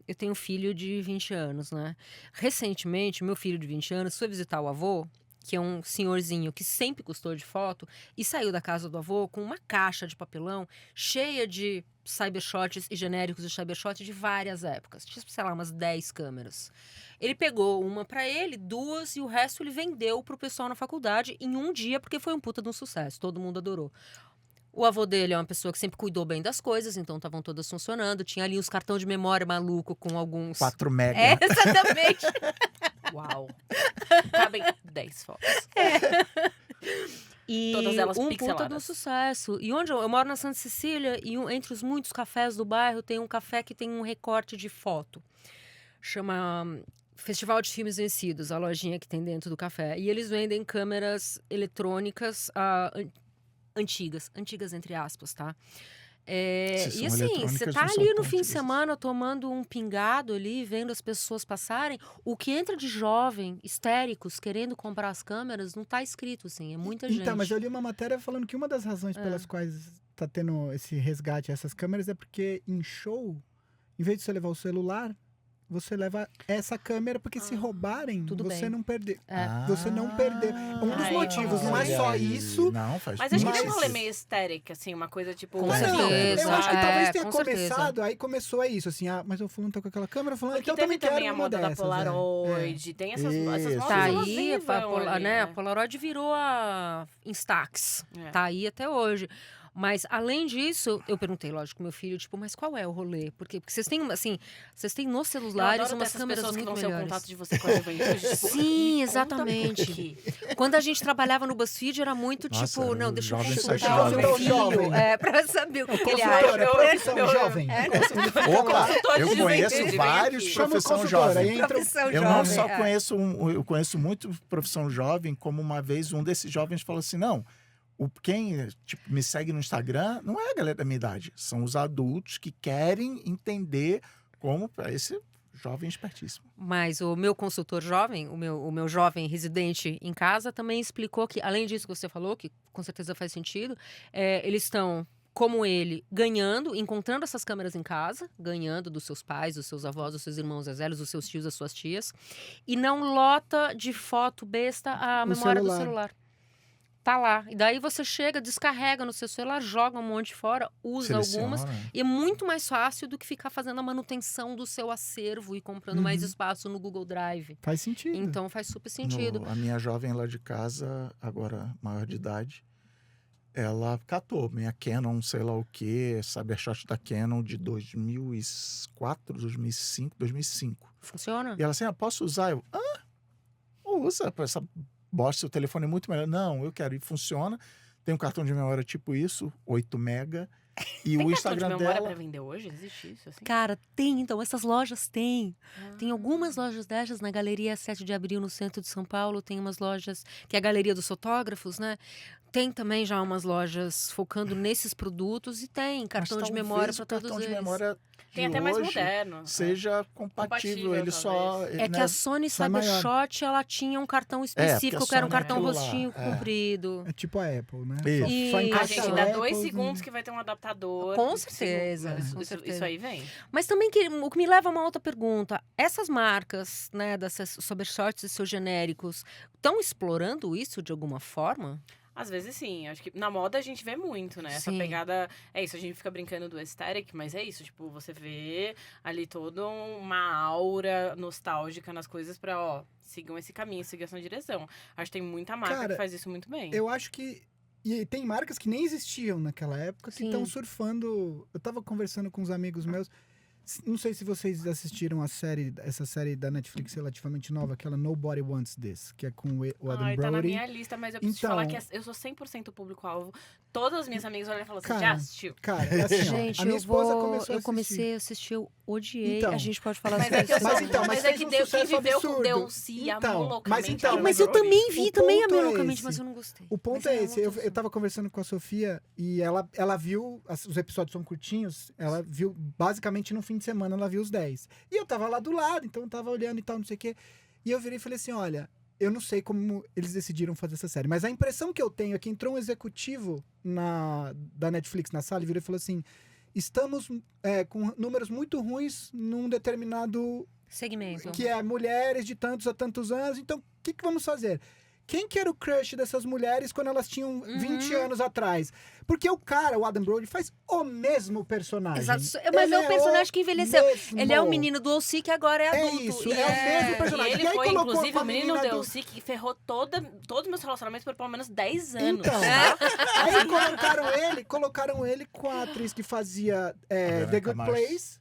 Speaker 1: Eu tenho um filho de 20 anos, né? Recentemente, meu filho de 20 anos foi visitar o avô, que é um senhorzinho que sempre gostou de foto, e saiu da casa do avô com uma caixa de papelão cheia de cybershots e genéricos de cybershot de várias épocas. Tinha, sei lá, umas 10 câmeras. Ele pegou uma pra ele, 2, e o resto ele vendeu pro pessoal na faculdade em um dia, porque foi um puta de um sucesso. Todo mundo adorou. O avô dele é uma pessoa que sempre cuidou bem das coisas, então estavam todas funcionando. Tinha ali uns cartões de memória maluco com alguns...
Speaker 3: 4 mega.
Speaker 1: Exatamente.
Speaker 2: Uau. Cabem 10 fotos.
Speaker 1: E
Speaker 2: Todas elas
Speaker 1: um puta de um
Speaker 2: pixeladas.
Speaker 1: sucesso. E onde eu moro na Santa Cecília, e entre os muitos cafés do bairro, tem um café que tem um recorte de foto. Chama Festival de Filmes Vencidos, a lojinha que tem dentro do café. E eles vendem câmeras eletrônicas antigas entre aspas, tá?
Speaker 3: Se
Speaker 1: E
Speaker 3: são
Speaker 1: assim,
Speaker 3: eletrônicas,
Speaker 1: você
Speaker 3: não
Speaker 1: tá
Speaker 3: são
Speaker 1: ali no
Speaker 3: tão
Speaker 1: fim de
Speaker 3: antigas
Speaker 1: semana tomando um pingado ali, vendo as pessoas passarem. O que entra de jovem, histéricos, querendo comprar as câmeras, não tá escrito assim, é muita gente.
Speaker 4: Então, mas eu li uma matéria falando que uma das razões pelas quais tá tendo esse resgate a essas câmeras é porque em show, em vez de você levar o celular, você leva essa câmera, porque se roubarem,
Speaker 1: tudo
Speaker 4: você
Speaker 1: bem.
Speaker 4: não perder.
Speaker 3: Ah,
Speaker 4: Você não perdeu. Um dos
Speaker 2: Ai,
Speaker 4: motivos, não é
Speaker 3: olha
Speaker 4: só
Speaker 3: aí.
Speaker 4: isso.
Speaker 3: Não, faz
Speaker 2: Mas acho que tem um
Speaker 4: Mas-
Speaker 2: rolê meio histérico, assim, uma coisa tipo...
Speaker 1: Com
Speaker 4: Mas não,
Speaker 1: certeza,
Speaker 4: eu acho que talvez tenha
Speaker 1: com certeza.
Speaker 4: começado, aí começou isso, assim, mas o fulano tá com aquela câmera, falando,
Speaker 2: Porque
Speaker 4: então eu
Speaker 2: teve
Speaker 4: também
Speaker 2: também
Speaker 4: quero
Speaker 2: a
Speaker 4: uma
Speaker 2: moda da
Speaker 4: dessas.
Speaker 2: Polaroid, tem essas
Speaker 3: Isso.
Speaker 2: modas,
Speaker 1: Tá
Speaker 2: elas
Speaker 1: aí,
Speaker 2: nem
Speaker 1: a,
Speaker 2: vão ali,
Speaker 1: a Polaroid virou a Instax.
Speaker 2: É.
Speaker 1: Tá aí até hoje. Mas, além disso, eu perguntei, lógico, pro meu filho, tipo, mas qual é o rolê? Porque vocês têm, assim, vocês têm nos
Speaker 2: Eu
Speaker 1: celulares
Speaker 2: adoro
Speaker 1: umas
Speaker 2: dessas
Speaker 1: câmeras
Speaker 2: pessoas que
Speaker 1: muito
Speaker 2: vão ser o
Speaker 1: melhores.
Speaker 2: contato de você com a juventude. Tipo,
Speaker 1: Sim,
Speaker 2: me conta
Speaker 1: exatamente.
Speaker 2: por quê.
Speaker 1: Quando a gente trabalhava no BuzzFeed, era muito
Speaker 3: Nossa,
Speaker 1: tipo, não, deixa eu
Speaker 3: jovem
Speaker 1: consultar
Speaker 3: sai
Speaker 1: o meu
Speaker 4: jovem.
Speaker 1: filho.
Speaker 4: Jovem.
Speaker 1: Pra saber o que ele
Speaker 4: Consultora,
Speaker 1: acha.
Speaker 4: profissão
Speaker 2: eu-
Speaker 4: jovem.
Speaker 3: Opa,
Speaker 2: Consultor de
Speaker 3: eu conheço
Speaker 2: juventude, vem
Speaker 3: vários
Speaker 2: aqui.
Speaker 4: Chama o
Speaker 3: profissão
Speaker 4: consultor, aí
Speaker 3: jovem.
Speaker 4: entra
Speaker 1: Profissão
Speaker 3: Eu não
Speaker 1: jovem,
Speaker 3: só
Speaker 1: é.
Speaker 3: conheço eu conheço muito profissão jovem, como uma vez um desses jovens falou assim, não, quem tipo, me segue no Instagram não é a galera da minha idade, são os adultos que querem entender como esse jovem espertíssimo.
Speaker 1: Mas o meu consultor jovem, o meu jovem residente em casa, também explicou que, além disso que você falou, que com certeza faz sentido, eles estão, como ele, ganhando, encontrando essas câmeras em casa, ganhando dos seus pais, dos seus avós, dos seus irmãos mais velhos, dos seus tios, das suas tias, e não lota de foto besta a memória do celular. Tá lá. E daí você chega, descarrega no seu celular, joga um monte fora, usa algumas.
Speaker 3: Seleciona.
Speaker 1: E é muito mais fácil do que ficar fazendo a manutenção do seu acervo e comprando mais espaço no Google Drive.
Speaker 4: Faz sentido.
Speaker 1: Então faz super sentido.
Speaker 3: A minha jovem lá de casa, agora maior de idade, ela catou minha Canon, sei lá o quê, Cybershot da Canon de 2004, 2005, 2005.
Speaker 1: Funciona?
Speaker 3: E ela assim, posso usar? Eu, usa, essa bosta, seu telefone é muito melhor. Não, eu quero. E funciona. Tem um cartão de memória tipo isso, 8 mega. E
Speaker 2: Tem
Speaker 3: o
Speaker 2: cartão
Speaker 3: Instagram
Speaker 2: de memória
Speaker 3: dela...
Speaker 2: pra vender hoje? Existe isso, assim?
Speaker 1: Cara, tem. Então, essas lojas têm.
Speaker 2: Ah.
Speaker 1: Tem algumas lojas dessas na Galeria 7 de Abril, no centro de São Paulo. Tem umas lojas, que é a Galeria dos Fotógrafos, né? Tem também já umas lojas focando nesses produtos e tem cartão
Speaker 3: Mas
Speaker 1: de memória
Speaker 3: talvez
Speaker 1: para
Speaker 3: o
Speaker 1: todos
Speaker 3: cartão de
Speaker 1: eles.
Speaker 3: memória
Speaker 2: Tem
Speaker 3: de
Speaker 2: até mais
Speaker 3: hoje
Speaker 2: moderno.
Speaker 3: seja compatível. Ele só...
Speaker 1: É que
Speaker 3: né,
Speaker 1: a Sony
Speaker 4: sai maior.
Speaker 1: Cybershot, ela tinha um cartão
Speaker 3: porque a
Speaker 1: específico, que era um
Speaker 3: Sony é
Speaker 1: cartão
Speaker 3: aquilo lá,
Speaker 1: rostinho
Speaker 3: é.
Speaker 1: comprido.
Speaker 4: É tipo a Apple, né?
Speaker 3: Isso.
Speaker 4: Só
Speaker 1: E-
Speaker 4: encaixa
Speaker 2: A gente
Speaker 4: a
Speaker 2: dá
Speaker 4: Apple
Speaker 2: 2
Speaker 4: e-
Speaker 2: segundos que vai ter um adaptador.
Speaker 1: Com
Speaker 2: Segundo,
Speaker 1: certeza,
Speaker 2: Isso,
Speaker 1: com
Speaker 2: isso-
Speaker 1: certeza.
Speaker 2: isso aí vem.
Speaker 1: Mas também o que me leva a uma outra pergunta. Essas marcas, né, dessas Cybershots e seus genéricos, estão explorando isso de alguma forma?
Speaker 2: Às vezes sim, acho que na moda a gente vê muito, né? Essa
Speaker 1: Sim.
Speaker 2: pegada, é isso, a gente fica brincando do aesthetic, mas é isso, tipo, você vê ali toda uma aura nostálgica nas coisas pra, sigam esse caminho, sigam essa direção. Acho que tem muita marca
Speaker 4: Cara,
Speaker 2: que faz isso muito bem.
Speaker 4: Eu acho que... E tem marcas que nem existiam naquela época que
Speaker 1: Sim.
Speaker 4: estão surfando... Eu tava conversando com uns amigos meus... Não sei se vocês assistiram essa série da Netflix relativamente nova, aquela Nobody Wants This, que é com o Adam
Speaker 2: Ai, tá na
Speaker 4: Brody.
Speaker 2: minha lista, mas eu preciso te
Speaker 4: Então-
Speaker 2: falar que eu sou 100% público-alvo. Todas as minhas amigas olham e falam assim,
Speaker 4: Cara,
Speaker 2: já assistiu?
Speaker 4: Cara, é assim, ó,
Speaker 1: Gente,
Speaker 4: a minha esposa começou a
Speaker 1: eu comecei a assistir o odiei.
Speaker 4: Então.
Speaker 1: A gente pode falar
Speaker 2: Mas
Speaker 1: sobre
Speaker 2: é que eu
Speaker 1: isso.
Speaker 4: Mas
Speaker 2: sou-
Speaker 4: então,
Speaker 2: mas
Speaker 4: mas
Speaker 2: é
Speaker 4: fez
Speaker 2: que
Speaker 4: um
Speaker 2: quem
Speaker 4: sucesso
Speaker 2: viveu com
Speaker 4: absurdo.
Speaker 2: Delcy
Speaker 4: Então,
Speaker 2: loucamente.
Speaker 4: mas então,
Speaker 1: Mas eu também vi,
Speaker 4: O
Speaker 1: também
Speaker 4: ponto
Speaker 1: amei
Speaker 4: é
Speaker 1: loucamente,
Speaker 4: esse.
Speaker 1: mas eu não gostei.
Speaker 4: O ponto
Speaker 1: Mas
Speaker 4: é
Speaker 1: é
Speaker 4: esse.
Speaker 1: outro
Speaker 4: Eu tava conversando com a Sofia e ela viu, os episódios são curtinhos, ela viu basicamente no fim de semana, ela viu os 10. E eu tava lá do lado, então eu tava olhando e tal, não sei o quê. E eu virei e falei assim, olha, eu não sei como eles decidiram fazer essa série, mas a impressão que eu tenho é que entrou um executivo da Netflix na sala e virou e falou assim, estamos com números muito ruins num determinado
Speaker 1: Segmento.
Speaker 4: que é mulheres de tantos a tantos anos. Então, o que vamos fazer? Quem que era o crush dessas mulheres quando elas tinham 20 anos atrás? Porque o Adam Brody, faz o mesmo personagem.
Speaker 1: Exato. Mas
Speaker 4: Ele
Speaker 1: é o personagem que envelheceu.
Speaker 4: mesmo.
Speaker 1: Ele é o menino do OC que agora é adulto.
Speaker 4: isso,
Speaker 1: E
Speaker 4: é o mesmo
Speaker 2: E
Speaker 4: personagem.
Speaker 2: ele
Speaker 4: E aí
Speaker 2: foi,
Speaker 4: colocou
Speaker 2: inclusive,
Speaker 4: uma
Speaker 2: o menino
Speaker 4: menina do-
Speaker 2: Delcy que ferrou todos os meus relacionamentos por pelo menos 10 anos.
Speaker 4: Então, aí colocaram ele com a atriz que fazia
Speaker 3: Verônica
Speaker 4: The Good
Speaker 3: Mars.
Speaker 4: Place,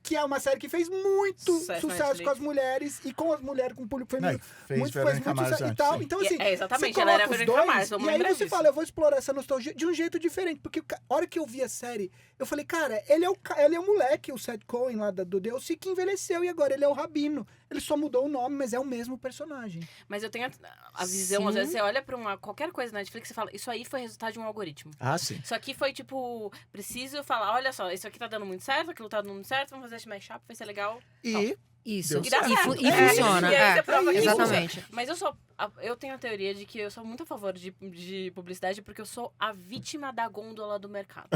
Speaker 4: que é uma série que fez muito
Speaker 2: Sucesso na
Speaker 4: sucesso com
Speaker 2: Netflix.
Speaker 4: as mulheres e com as mulheres, com o público
Speaker 3: Não,
Speaker 4: feminino.
Speaker 3: fez
Speaker 4: Muito, fez
Speaker 3: Verônica
Speaker 4: muito
Speaker 3: Mars
Speaker 4: sucesso e
Speaker 3: antes,
Speaker 4: tal.
Speaker 3: sim.
Speaker 4: Então, assim,
Speaker 2: Exatamente,
Speaker 4: você
Speaker 2: ela era
Speaker 4: coloca os
Speaker 2: Verônica
Speaker 4: dois,
Speaker 2: Mars, vamos
Speaker 4: e aí
Speaker 2: lembrar
Speaker 4: você
Speaker 2: disso.
Speaker 4: fala, eu vou explorar essa nostalgia de um jeito diferente. Porque a hora que eu vi a série, eu falei, cara, ele é o moleque, o Seth Cohen lá do DLC, que envelheceu e agora ele é o Rabino. Ele só mudou o nome, mas é o mesmo personagem.
Speaker 2: Mas eu tenho a visão,
Speaker 1: Sim.
Speaker 2: às vezes você olha pra qualquer coisa na Netflix e fala, isso aí foi resultado de um algoritmo.
Speaker 3: Ah, sim.
Speaker 2: Isso aqui foi, tipo, preciso falar, olha só, isso aqui tá dando muito certo, aquilo tá dando muito certo, vamos fazer esse mashup, vai ser legal.
Speaker 3: E
Speaker 1: Isso.
Speaker 3: Deu certo.
Speaker 2: E dá certo.
Speaker 1: E funciona.
Speaker 2: E aí
Speaker 1: é.
Speaker 2: você prova que
Speaker 1: Exatamente.
Speaker 2: funciona. Mas eu tenho a teoria de que eu sou muito a favor de publicidade porque eu sou a vítima da gôndola do mercado.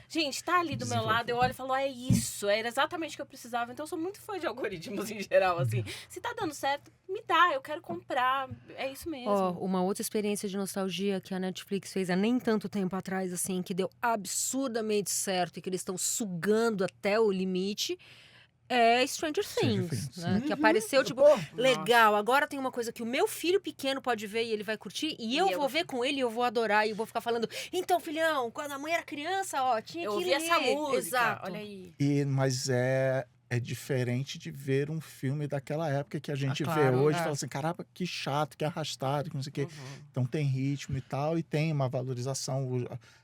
Speaker 2: Gente, tá ali do meu lado, eu olho e falo, é isso, era exatamente o que eu precisava. Então eu sou muito fã de algoritmos em geral, assim. Se tá dando certo, me dá, eu quero comprar, é isso mesmo.
Speaker 1: Ó, uma outra experiência de nostalgia que a Netflix fez há nem tanto tempo atrás, assim, que deu absurdamente certo e que eles estão sugando até o limite, é Stranger
Speaker 3: Stranger
Speaker 1: Things,
Speaker 3: Things.
Speaker 1: né? Que apareceu, tipo,
Speaker 4: Pô,
Speaker 1: legal, agora tem uma coisa que o meu filho pequeno pode ver e ele vai curtir, e eu vou ver com ele e eu vou adorar, e eu vou ficar falando, então, filhão, quando a mãe era criança, ó, tinha
Speaker 2: Eu
Speaker 1: que
Speaker 2: ouvi
Speaker 1: ler.
Speaker 2: essa música,
Speaker 1: Exato.
Speaker 2: olha aí.
Speaker 3: Mas é diferente de ver um filme daquela época que a gente
Speaker 1: claro,
Speaker 3: vê hoje
Speaker 1: é.
Speaker 3: e fala assim, caramba, que chato, que arrastado, que não sei o quê.
Speaker 2: Uhum.
Speaker 3: Então tem ritmo e tal, e tem uma valorização,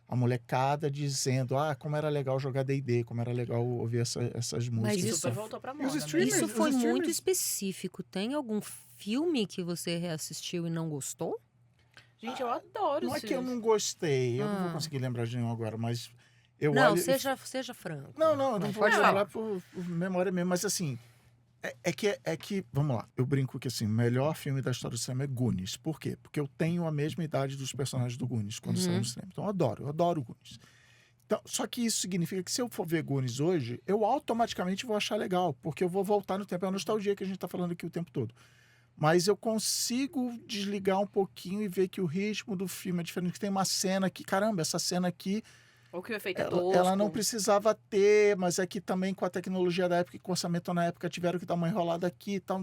Speaker 3: a molecada dizendo, como era legal jogar D&D, como era legal ouvir essas músicas.
Speaker 1: isso-
Speaker 2: Super voltou pra
Speaker 4: os
Speaker 2: moda.
Speaker 4: streamers-
Speaker 1: Isso
Speaker 4: os
Speaker 1: foi muito
Speaker 4: streamers-
Speaker 1: específico. Tem algum filme que você reassistiu e não gostou?
Speaker 2: Gente, eu adoro
Speaker 3: Não é
Speaker 2: isso.
Speaker 3: que eu não gostei, eu não vou
Speaker 1: Ah.
Speaker 3: conseguir lembrar de nenhum agora, mas eu
Speaker 1: não,
Speaker 3: olho... e
Speaker 1: seja franco.
Speaker 3: Não, eu não
Speaker 1: Vai,
Speaker 3: vou
Speaker 1: pode
Speaker 3: falar
Speaker 1: falar.
Speaker 3: por memória mesmo, mas assim, é que, vamos lá, eu brinco que assim, o melhor filme da história do cinema é Goonies. Por quê? Porque eu tenho a mesma idade dos personagens do Goonies quando saiu no cinema. Então eu adoro Goonies. Então, só que isso significa que se eu for ver Goonies hoje, eu automaticamente vou achar legal, porque eu vou voltar no tempo, é a nostalgia que a gente está falando aqui o tempo todo. Mas eu consigo desligar um pouquinho e ver que o ritmo do filme é diferente, que tem uma cena que, caramba, essa cena aqui
Speaker 2: Ou que o efeito é
Speaker 3: ela
Speaker 2: tosco.
Speaker 3: não precisava ter, mas é que também com a tecnologia da época e com o orçamento na época tiveram que dar uma enrolada aqui e tal.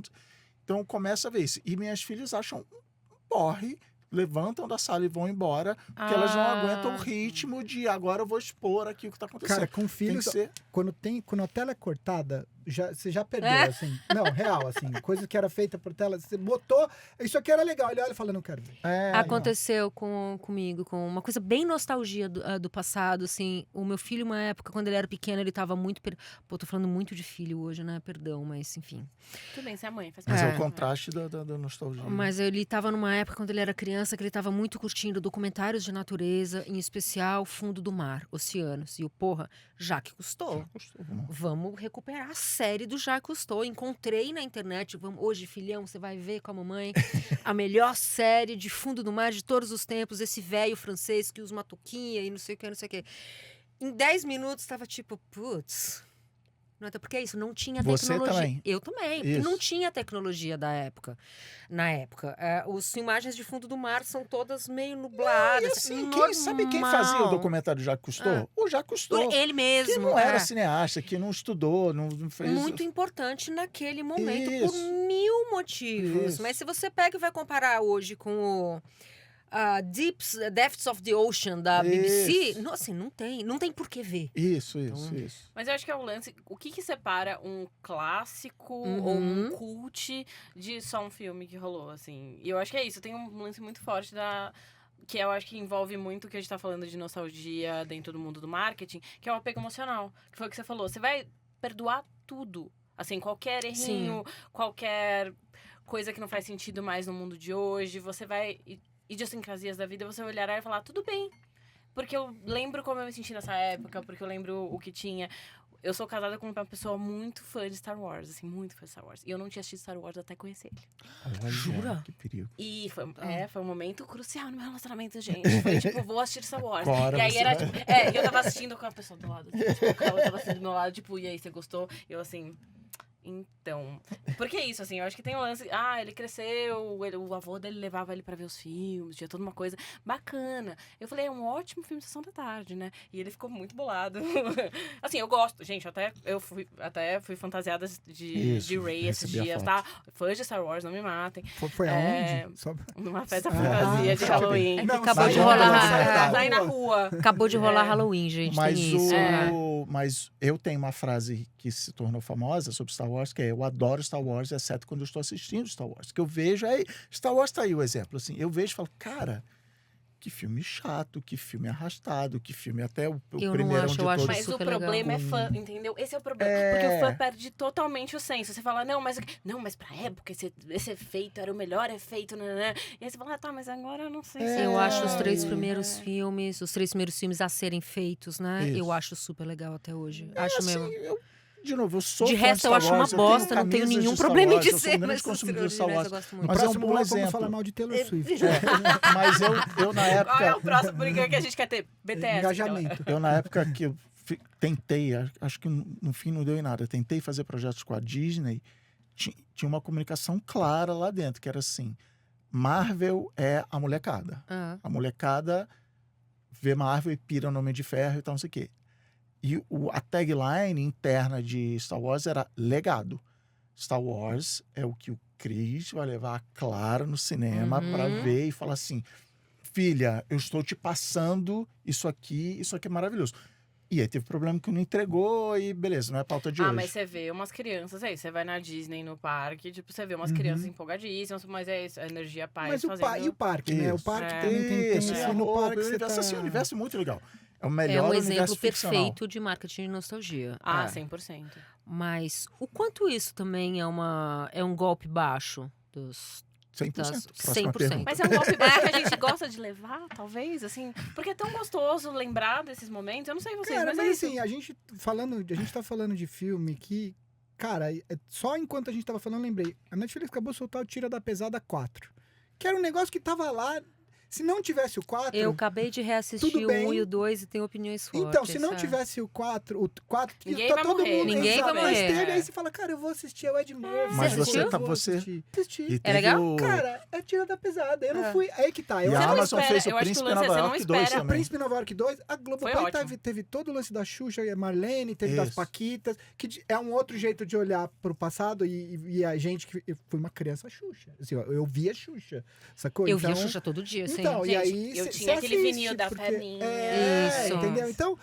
Speaker 3: Então começa a ver isso. E minhas filhas acham um porre, levantam da sala e vão embora, porque elas não aguentam o ritmo de agora eu vou expor aqui o que está acontecendo.
Speaker 4: Cara, com
Speaker 3: Tem
Speaker 4: filhos,
Speaker 3: que ser.
Speaker 4: quando a tela é cortada, você já perdeu,
Speaker 1: É.
Speaker 4: assim. Não, real, assim. Coisa que era feita por tela, você botou, isso aqui era legal. Ele olha e fala, não quero ver.
Speaker 1: Aconteceu comigo, com uma coisa bem nostalgia do passado, assim. O meu filho, uma época, quando ele era pequeno, ele tava muito... Pô, tô falando muito de filho hoje, né? Perdão, mas enfim.
Speaker 2: Tudo bem, você é mãe, faz
Speaker 3: Mas é
Speaker 1: É.
Speaker 3: o contraste da nostalgia.
Speaker 1: Mas ele tava numa época, quando ele era criança, que ele tava muito curtindo documentários de natureza, em especial fundo do mar, oceanos. E o Jacques Cousteau. Vamos recuperar a série do Jacques Cousteau. Encontrei na internet, hoje, filhão, você vai ver com a mamãe, a melhor série de fundo do mar de todos os tempos, esse velho francês que usa uma touquinha e não sei o que, não sei o que. Em 10 minutos, estava tipo, putz... Não, até porque é isso, não tinha
Speaker 3: Você
Speaker 1: tecnologia.
Speaker 3: também.
Speaker 1: Eu também, porque
Speaker 3: Isso.
Speaker 1: não tinha tecnologia da época. Na época. As imagens de fundo do mar são todas meio
Speaker 3: E
Speaker 1: nubladas.
Speaker 3: assim, sabe quem fazia o documentário do Jacques Cousteau? O Jacques Cousteau.
Speaker 1: Ele mesmo.
Speaker 3: Que não era
Speaker 1: é.
Speaker 3: cineasta, que não estudou, não fez...
Speaker 1: Muito importante naquele momento, por
Speaker 3: Isso.
Speaker 1: 1000 motivos.
Speaker 3: Isso.
Speaker 1: Mas se você pega e vai comparar hoje com o Depths of the Ocean da BBC,
Speaker 3: Isso.
Speaker 1: assim, não tem por que ver.
Speaker 3: Isso.
Speaker 2: Mas eu acho que é o lance. O que separa um clássico
Speaker 1: Uhum.
Speaker 2: ou um cult de só um filme que rolou, assim? E eu acho que é isso. Tem um lance muito forte que eu acho que envolve muito o que a gente tá falando de nostalgia dentro do mundo do marketing, que é o apego emocional. Que foi o que você falou. Você vai perdoar tudo. Assim, qualquer errinho, qualquer coisa que não faz sentido mais no mundo de hoje, você vai... Idiosincrasias da vida, você vai olhar e falar, tudo bem. Porque eu lembro como eu me senti nessa época, porque eu lembro o que tinha... Eu sou casada com uma pessoa muito fã de Star Wars, assim, muito fã de Star Wars. E eu não tinha assistido Star Wars até conhecer ele.
Speaker 3: Olha,
Speaker 1: Jura?
Speaker 3: Que perigo.
Speaker 2: E foi um momento crucial no meu relacionamento, gente. Foi tipo, vou assistir Star Wars.
Speaker 3: Agora
Speaker 2: e aí
Speaker 3: você
Speaker 2: era
Speaker 3: vai-
Speaker 2: tipo, e eu tava assistindo com a pessoa do lado. Tipo, ela tava assistindo do meu lado, tipo, e aí, você gostou? E eu assim. Então. Porque é isso, assim, eu acho que tem um lance. Ele cresceu, o avô dele levava ele pra ver os filmes, tinha toda uma coisa bacana. Eu falei, é um ótimo filme de Sessão da Tarde, né? E ele ficou muito bolado. Assim, eu gosto, gente, eu fui fantasiada de
Speaker 3: Isso,
Speaker 2: Rey esses
Speaker 3: recebi a
Speaker 2: dias,
Speaker 3: foto.
Speaker 2: tá? Fãs de Star Wars, não me matem.
Speaker 4: Foi aonde? Só...
Speaker 2: Numa festa
Speaker 3: Ah,
Speaker 2: fantasia de
Speaker 3: sabe.
Speaker 2: Halloween.
Speaker 1: É que
Speaker 4: Não,
Speaker 1: acabou
Speaker 3: mas
Speaker 1: de
Speaker 3: não,
Speaker 1: rolar.
Speaker 3: não, não,
Speaker 2: Sair na rua.
Speaker 1: Acabou de rolar
Speaker 2: É.
Speaker 1: Halloween, gente.
Speaker 3: Mas,
Speaker 1: tem isso.
Speaker 3: mas eu tenho uma frase que se tornou famosa sobre Star Wars, que é: eu adoro Star Wars, exceto quando eu estou assistindo Star Wars. Que eu vejo, Star Wars tá aí o exemplo, assim, eu vejo e falo, cara, que filme chato, que filme arrastado, que filme até o
Speaker 1: Eu não
Speaker 3: primeirão
Speaker 1: acho,
Speaker 3: de
Speaker 1: eu acho
Speaker 3: todos.
Speaker 2: Mas o
Speaker 1: super
Speaker 2: problema
Speaker 1: legal.
Speaker 2: é fã, entendeu? Esse é o problema.
Speaker 3: É.
Speaker 2: Porque o fã perde totalmente o senso. Você fala, não, mas pra época esse efeito era o melhor efeito, né? E aí você fala, tá, mas agora eu não sei se...
Speaker 1: Eu acho os três
Speaker 3: e-
Speaker 1: primeiros filmes, os 3 primeiros filmes a serem feitos, né?
Speaker 3: Isso.
Speaker 1: Eu acho super legal até hoje. Acho
Speaker 3: Assim,
Speaker 1: mesmo.
Speaker 3: de novo, eu sou
Speaker 1: De
Speaker 3: fã
Speaker 1: resto, eu
Speaker 3: Star
Speaker 1: acho uma
Speaker 3: Wars, eu
Speaker 1: bosta,
Speaker 3: tenho
Speaker 1: não tenho
Speaker 3: camisas
Speaker 1: nenhum
Speaker 3: de Star
Speaker 1: problema
Speaker 3: Wars,
Speaker 1: em
Speaker 3: eu sou um
Speaker 1: dizer,
Speaker 3: grande
Speaker 1: mas
Speaker 3: consumidor de Star
Speaker 1: eu
Speaker 3: Wars.
Speaker 1: gosto
Speaker 4: No
Speaker 1: muito.
Speaker 3: Mas é um
Speaker 4: próximo
Speaker 3: bom
Speaker 4: bloco vamos
Speaker 3: exemplo.
Speaker 4: falar mal de Taylor Swift.
Speaker 3: Mas eu na época...
Speaker 2: Qual é o próximo brincando que a gente quer ter? BTS.
Speaker 4: Engajamento.
Speaker 3: Eu, na época que eu tentei, acho que no fim não deu em nada, tentei fazer projetos com a Disney, tinha uma comunicação clara lá dentro, que era assim, Marvel é a molecada.
Speaker 1: Ah,
Speaker 3: A molecada vê Marvel e pira no Homem de Ferro e tal, não sei o quê. E a tagline interna de Star Wars era legado. Star Wars é o que o Chris vai levar a Clara no cinema
Speaker 1: Uhum.
Speaker 3: para ver e falar assim, filha, eu estou te passando isso aqui é maravilhoso. E aí teve problema que não entregou e beleza, não é pauta de hoje.
Speaker 2: Mas você vê umas crianças aí, você vai na Disney, no parque, tipo, você vê umas
Speaker 4: Uhum.
Speaker 2: crianças empolgadíssimas, mas é isso, a energia paz
Speaker 4: Mas
Speaker 2: fazendo...
Speaker 4: e o parque, né? O
Speaker 3: Isso.
Speaker 4: parque
Speaker 2: É.
Speaker 4: também tem
Speaker 3: Isso,
Speaker 4: isso.
Speaker 3: é
Speaker 4: No
Speaker 3: roupa,
Speaker 4: parque
Speaker 3: o
Speaker 4: você
Speaker 3: universo,
Speaker 4: tá...
Speaker 3: assim, o universo é muito legal. É o
Speaker 1: é
Speaker 3: melhor
Speaker 1: um
Speaker 3: universo
Speaker 1: exemplo
Speaker 3: ficcional.
Speaker 1: perfeito de marketing de nostalgia.
Speaker 2: Ah,
Speaker 3: É.
Speaker 2: 100%.
Speaker 1: Mas o quanto isso também é um golpe baixo dos...
Speaker 3: 100%.
Speaker 1: Das-
Speaker 3: Próxima
Speaker 1: 100%.
Speaker 3: pergunta.
Speaker 2: Mas é um golpe baixo que a gente gosta de levar, talvez, assim. Porque é tão gostoso lembrar desses momentos. Eu não sei vocês,
Speaker 4: Cara,
Speaker 2: mas é
Speaker 4: mas
Speaker 2: isso.
Speaker 4: assim, a gente tá falando de filme que, cara, só enquanto a gente tava falando, eu lembrei. A Netflix acabou de soltar o Tira da Pesada 4. Que era um negócio que tava lá. Se não tivesse o 4...
Speaker 1: Eu acabei de reassistir
Speaker 4: Tudo
Speaker 1: o
Speaker 4: bem.
Speaker 1: 1 e o 2 e tenho opiniões fortes.
Speaker 4: Então, se não
Speaker 1: é.
Speaker 4: tivesse o 4
Speaker 2: Ninguém
Speaker 4: tá
Speaker 2: vai
Speaker 4: todo
Speaker 2: morrer,
Speaker 4: mundo...
Speaker 1: ninguém vai
Speaker 4: Exato, mas
Speaker 1: morrer.
Speaker 4: teve, aí você fala, cara, eu vou assistir o Ed Murphy.
Speaker 3: Mas
Speaker 1: Você assistiu?
Speaker 4: Assisti.
Speaker 3: E
Speaker 1: É
Speaker 3: teve
Speaker 1: legal?
Speaker 3: o-
Speaker 4: Cara, é Tira da Pesada. Eu não
Speaker 1: É.
Speaker 4: fui... Aí que tá. Eu
Speaker 3: E a
Speaker 4: acho-
Speaker 2: não
Speaker 3: Amazon
Speaker 2: espera,
Speaker 3: fez o
Speaker 2: eu acho que o
Speaker 3: Príncipe
Speaker 2: lance é,
Speaker 3: Nova
Speaker 2: você não
Speaker 3: York 2
Speaker 2: espera.
Speaker 3: também.
Speaker 4: Príncipe Nova York 2, a Globoplay
Speaker 2: Foi ótimo.
Speaker 4: teve todo o lance da Xuxa e a Marlene, teve das
Speaker 3: Isso.
Speaker 4: Paquitas, que é um outro jeito de olhar pro passado e a gente que eu fui uma criança Xuxa. Assim, ó, eu via Xuxa, sacou?
Speaker 1: Eu
Speaker 4: então,
Speaker 1: vi a Xuxa todo dia, sim.
Speaker 4: Então, e
Speaker 2: Gente,
Speaker 4: aí
Speaker 2: eu
Speaker 4: cê
Speaker 2: tinha aquele
Speaker 4: assiste,
Speaker 2: vinil da
Speaker 4: porque-
Speaker 2: perninha.
Speaker 4: É,
Speaker 1: Isso.
Speaker 4: entendeu? Então,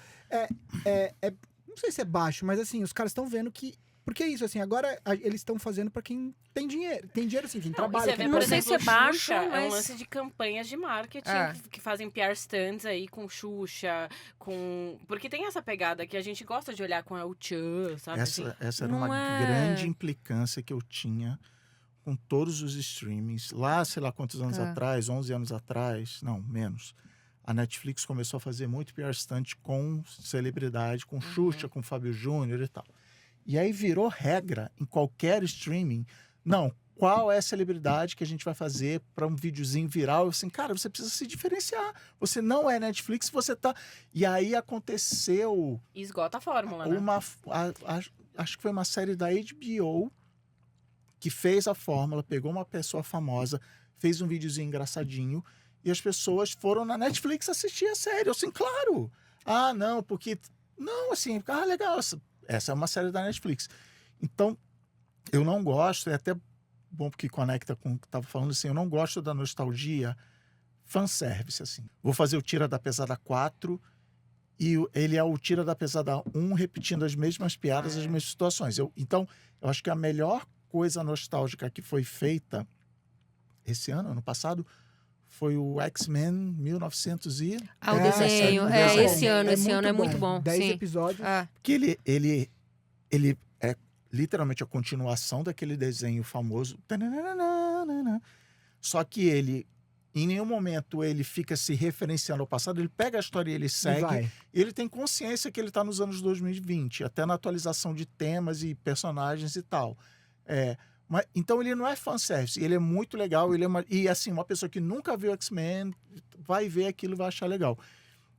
Speaker 4: não sei se é baixo, mas assim, os caras estão vendo que... Porque é isso, assim, agora eles estão fazendo pra quem tem dinheiro. Tem dinheiro, assim, quem
Speaker 2: Não,
Speaker 4: trabalha.
Speaker 2: e você
Speaker 4: quem
Speaker 2: vê,
Speaker 1: não
Speaker 2: por
Speaker 1: sei
Speaker 2: exemplo,
Speaker 1: se é baixo,
Speaker 2: Xuxa é um
Speaker 1: mas-
Speaker 2: lance de campanhas de marketing
Speaker 1: É.
Speaker 2: que fazem PR stunts aí com Xuxa, com... Porque tem essa pegada que a gente gosta de olhar com a Uchan, sabe? assim?
Speaker 3: Essa era
Speaker 1: Não
Speaker 3: uma
Speaker 1: é-
Speaker 3: grande implicância que eu tinha com todos os streamings. Lá, sei lá quantos anos
Speaker 1: É.
Speaker 3: atrás, 11 anos atrás, não, menos. A Netflix começou a fazer muito PR stunt com celebridade, com Xuxa, com Fábio Júnior e tal. E aí virou regra em qualquer streaming. Não, qual é a celebridade que a gente vai fazer para um videozinho viral? Eu assim, cara, você precisa se diferenciar. Você não é Netflix, você tá... E aí aconteceu
Speaker 2: E esgota a fórmula, né?
Speaker 3: acho que foi uma série da HBO que fez a fórmula, pegou uma pessoa famosa, fez um videozinho engraçadinho e as pessoas foram na Netflix assistir a série. Eu assim, claro. Ah, não, porque... Não, assim, legal, essa é uma série da Netflix. Então, eu não gosto, é até bom porque conecta com o que eu estava falando, assim, eu não gosto da nostalgia fanservice, assim. Vou fazer o Tira da Pesada 4 e ele é o Tira da Pesada 1 repetindo as mesmas piadas, as mesmas situações. Então, eu acho que a melhor coisa nostálgica que foi feita esse ano passado, foi o X-Men 1900 e...
Speaker 1: O desenho.
Speaker 3: desenho.
Speaker 1: Esse ano é muito bom.
Speaker 4: 10
Speaker 1: sim.
Speaker 4: episódios.
Speaker 1: Ah,
Speaker 3: Que ele ele é literalmente a continuação daquele desenho famoso. Tananana. Só que ele, em nenhum momento, ele fica se referenciando ao passado, ele pega a história e ele
Speaker 4: E
Speaker 3: segue.
Speaker 4: vai.
Speaker 3: E ele tem consciência que ele está nos anos 2020, até na atualização de temas e personagens e tal. Mas, então ele não é fanservice, ele é muito legal, e assim, uma pessoa que nunca viu X-Men vai ver aquilo e vai achar legal.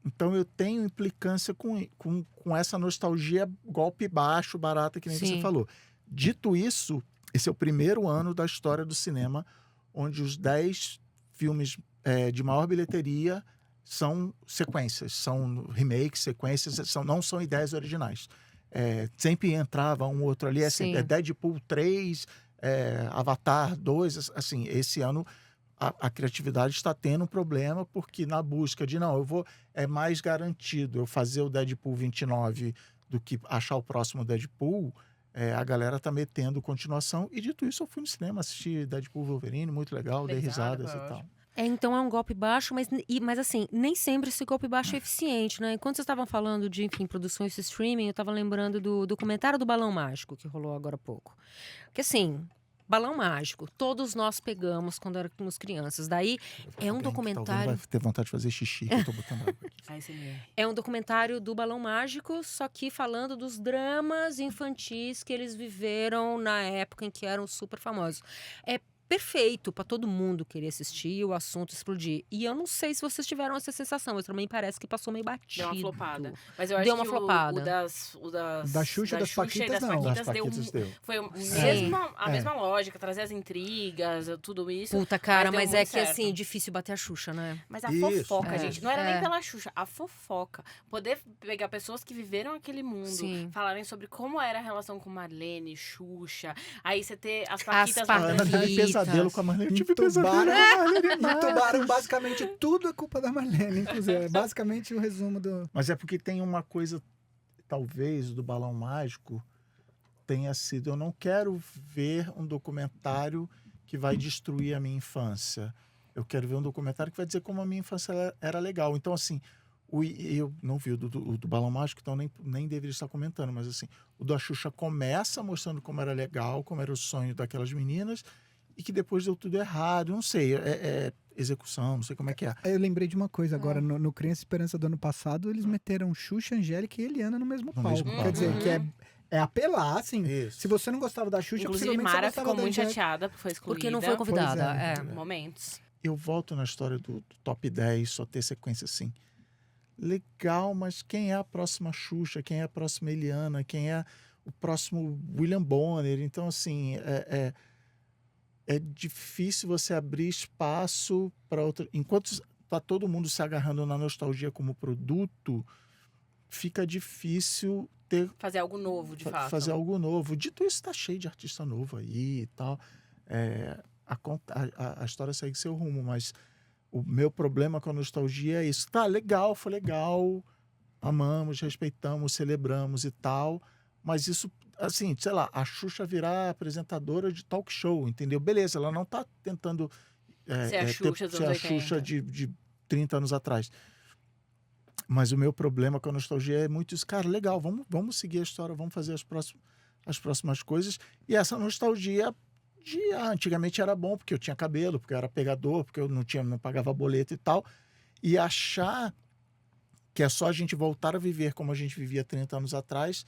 Speaker 3: Então eu tenho implicância com essa nostalgia golpe baixo, barata, que nem
Speaker 1: Sim.
Speaker 3: você falou. Dito isso, esse é o primeiro ano da história do cinema onde os 10 filmes de maior bilheteria são sequências, são remakes, sequências, não são ideias originais. Sempre entrava um outro ali,
Speaker 1: Sim.
Speaker 3: Deadpool 3, Avatar 2, assim, esse ano a criatividade está tendo um problema, porque na busca de, é mais garantido eu fazer o Deadpool 29 do que achar o próximo Deadpool, a galera tá metendo continuação, e dito isso eu fui no cinema assistir Deadpool Wolverine, muito legal, dei risadas e tal.
Speaker 1: Então é um golpe baixo, mas assim, nem sempre esse golpe baixo é eficiente, né? Enquanto vocês estavam falando de, enfim, produções de streaming, eu estava lembrando do documentário do Balão Mágico, que rolou agora há pouco. Porque assim, Balão Mágico, todos nós pegamos quando éramos crianças. Daí é um
Speaker 3: Alguém que tá
Speaker 1: documentário...
Speaker 3: ouvindo vai ter vontade de fazer xixi, que eu tô botando água aqui.
Speaker 2: Aí você vê.
Speaker 1: É um documentário do Balão Mágico, só que falando dos dramas infantis que eles viveram na época em que eram super famosos. É perfeito para todo mundo querer assistir e o assunto explodir. E eu não sei se vocês tiveram essa sensação, mas também parece que passou meio batido.
Speaker 2: Deu uma flopada. Mas eu acho
Speaker 1: Deu uma
Speaker 2: que
Speaker 1: flopada.
Speaker 4: Da Xuxa e das Paquitas, não.
Speaker 3: Das Paquitas deu.
Speaker 2: Foi
Speaker 1: Sim.
Speaker 2: a mesma lógica, trazer as intrigas, tudo isso.
Speaker 1: Puta, cara,
Speaker 2: Mas
Speaker 1: mas
Speaker 2: deu
Speaker 1: é
Speaker 2: muito
Speaker 1: que
Speaker 2: certo.
Speaker 1: assim, difícil bater a Xuxa, né?
Speaker 2: Mas a
Speaker 3: Isso.
Speaker 2: fofoca, gente, não era nem
Speaker 1: É.
Speaker 2: pela Xuxa, a fofoca. Poder pegar pessoas que viveram aquele mundo,
Speaker 1: Sim.
Speaker 2: falarem sobre como era a relação com Marlene, Xuxa, aí você ter as
Speaker 1: As
Speaker 2: Paquitas
Speaker 3: A Ana teve
Speaker 1: Paquitas.
Speaker 3: pesadelo com a Marlene. Eu tive pesadelo com a
Speaker 4: Entubaram,
Speaker 3: Marlene.
Speaker 4: entubaram basicamente tudo é culpa da Marlene, inclusive. É basicamente o resumo do...
Speaker 3: Mas é porque tem uma coisa, talvez, do Balão Mágico tenha sido... Eu não quero ver um documentário que vai destruir a minha infância. Eu quero ver um documentário que vai dizer como a minha infância era legal. Então, assim, eu não vi o do Balão Mágico, então nem deveria estar comentando, mas assim, o da Xuxa começa mostrando como era legal, como era o sonho daquelas meninas, e que depois deu tudo errado. Não sei, execução, não sei como é que é.
Speaker 4: Eu lembrei de uma coisa agora, no Criança Esperança do ano passado, eles meteram Xuxa, Angélica e Eliana no mesmo palco.
Speaker 3: mesmo
Speaker 4: Quer
Speaker 3: palco.
Speaker 4: dizer, que é apelar, assim.
Speaker 3: Isso.
Speaker 4: Se você não gostava da Xuxa,
Speaker 2: Inclusive,
Speaker 4: possivelmente
Speaker 2: Mara
Speaker 4: você gostava
Speaker 2: ficou
Speaker 4: da
Speaker 2: muito
Speaker 4: Angélica.
Speaker 2: chateada porque foi excluída.
Speaker 1: Porque não foi convidada.
Speaker 4: Pois
Speaker 1: É.
Speaker 2: Momentos.
Speaker 3: Eu volto na história do top 10, só ter sequência assim. Legal, mas quem é a próxima Xuxa? Quem é a próxima Eliana? Quem é o próximo William Bonner? Então, assim, é difícil você abrir espaço para outra... Enquanto está todo mundo se agarrando na nostalgia como produto, fica difícil
Speaker 2: Fazer algo novo, de fato.
Speaker 3: fazer algo novo. Dito isso, está cheio de artista novo aí e tal. A história segue seu rumo, mas o meu problema com a nostalgia é isso. Tá, legal, foi legal, amamos, respeitamos, celebramos e tal, mas isso, assim, sei lá, a Xuxa virar apresentadora de talk show, entendeu? Beleza, ela não tá tentando
Speaker 2: Ser a Xuxa dos
Speaker 3: ser a
Speaker 2: 80.
Speaker 3: Xuxa de 30 anos atrás. Mas o meu problema com a nostalgia é muito isso. Cara, legal, vamos seguir a história, vamos fazer as próximas coisas. E essa nostalgia antigamente era bom, porque eu tinha cabelo, porque eu era pegador, porque eu não pagava boleto e tal. E achar que é só a gente voltar a viver como a gente vivia 30 anos atrás,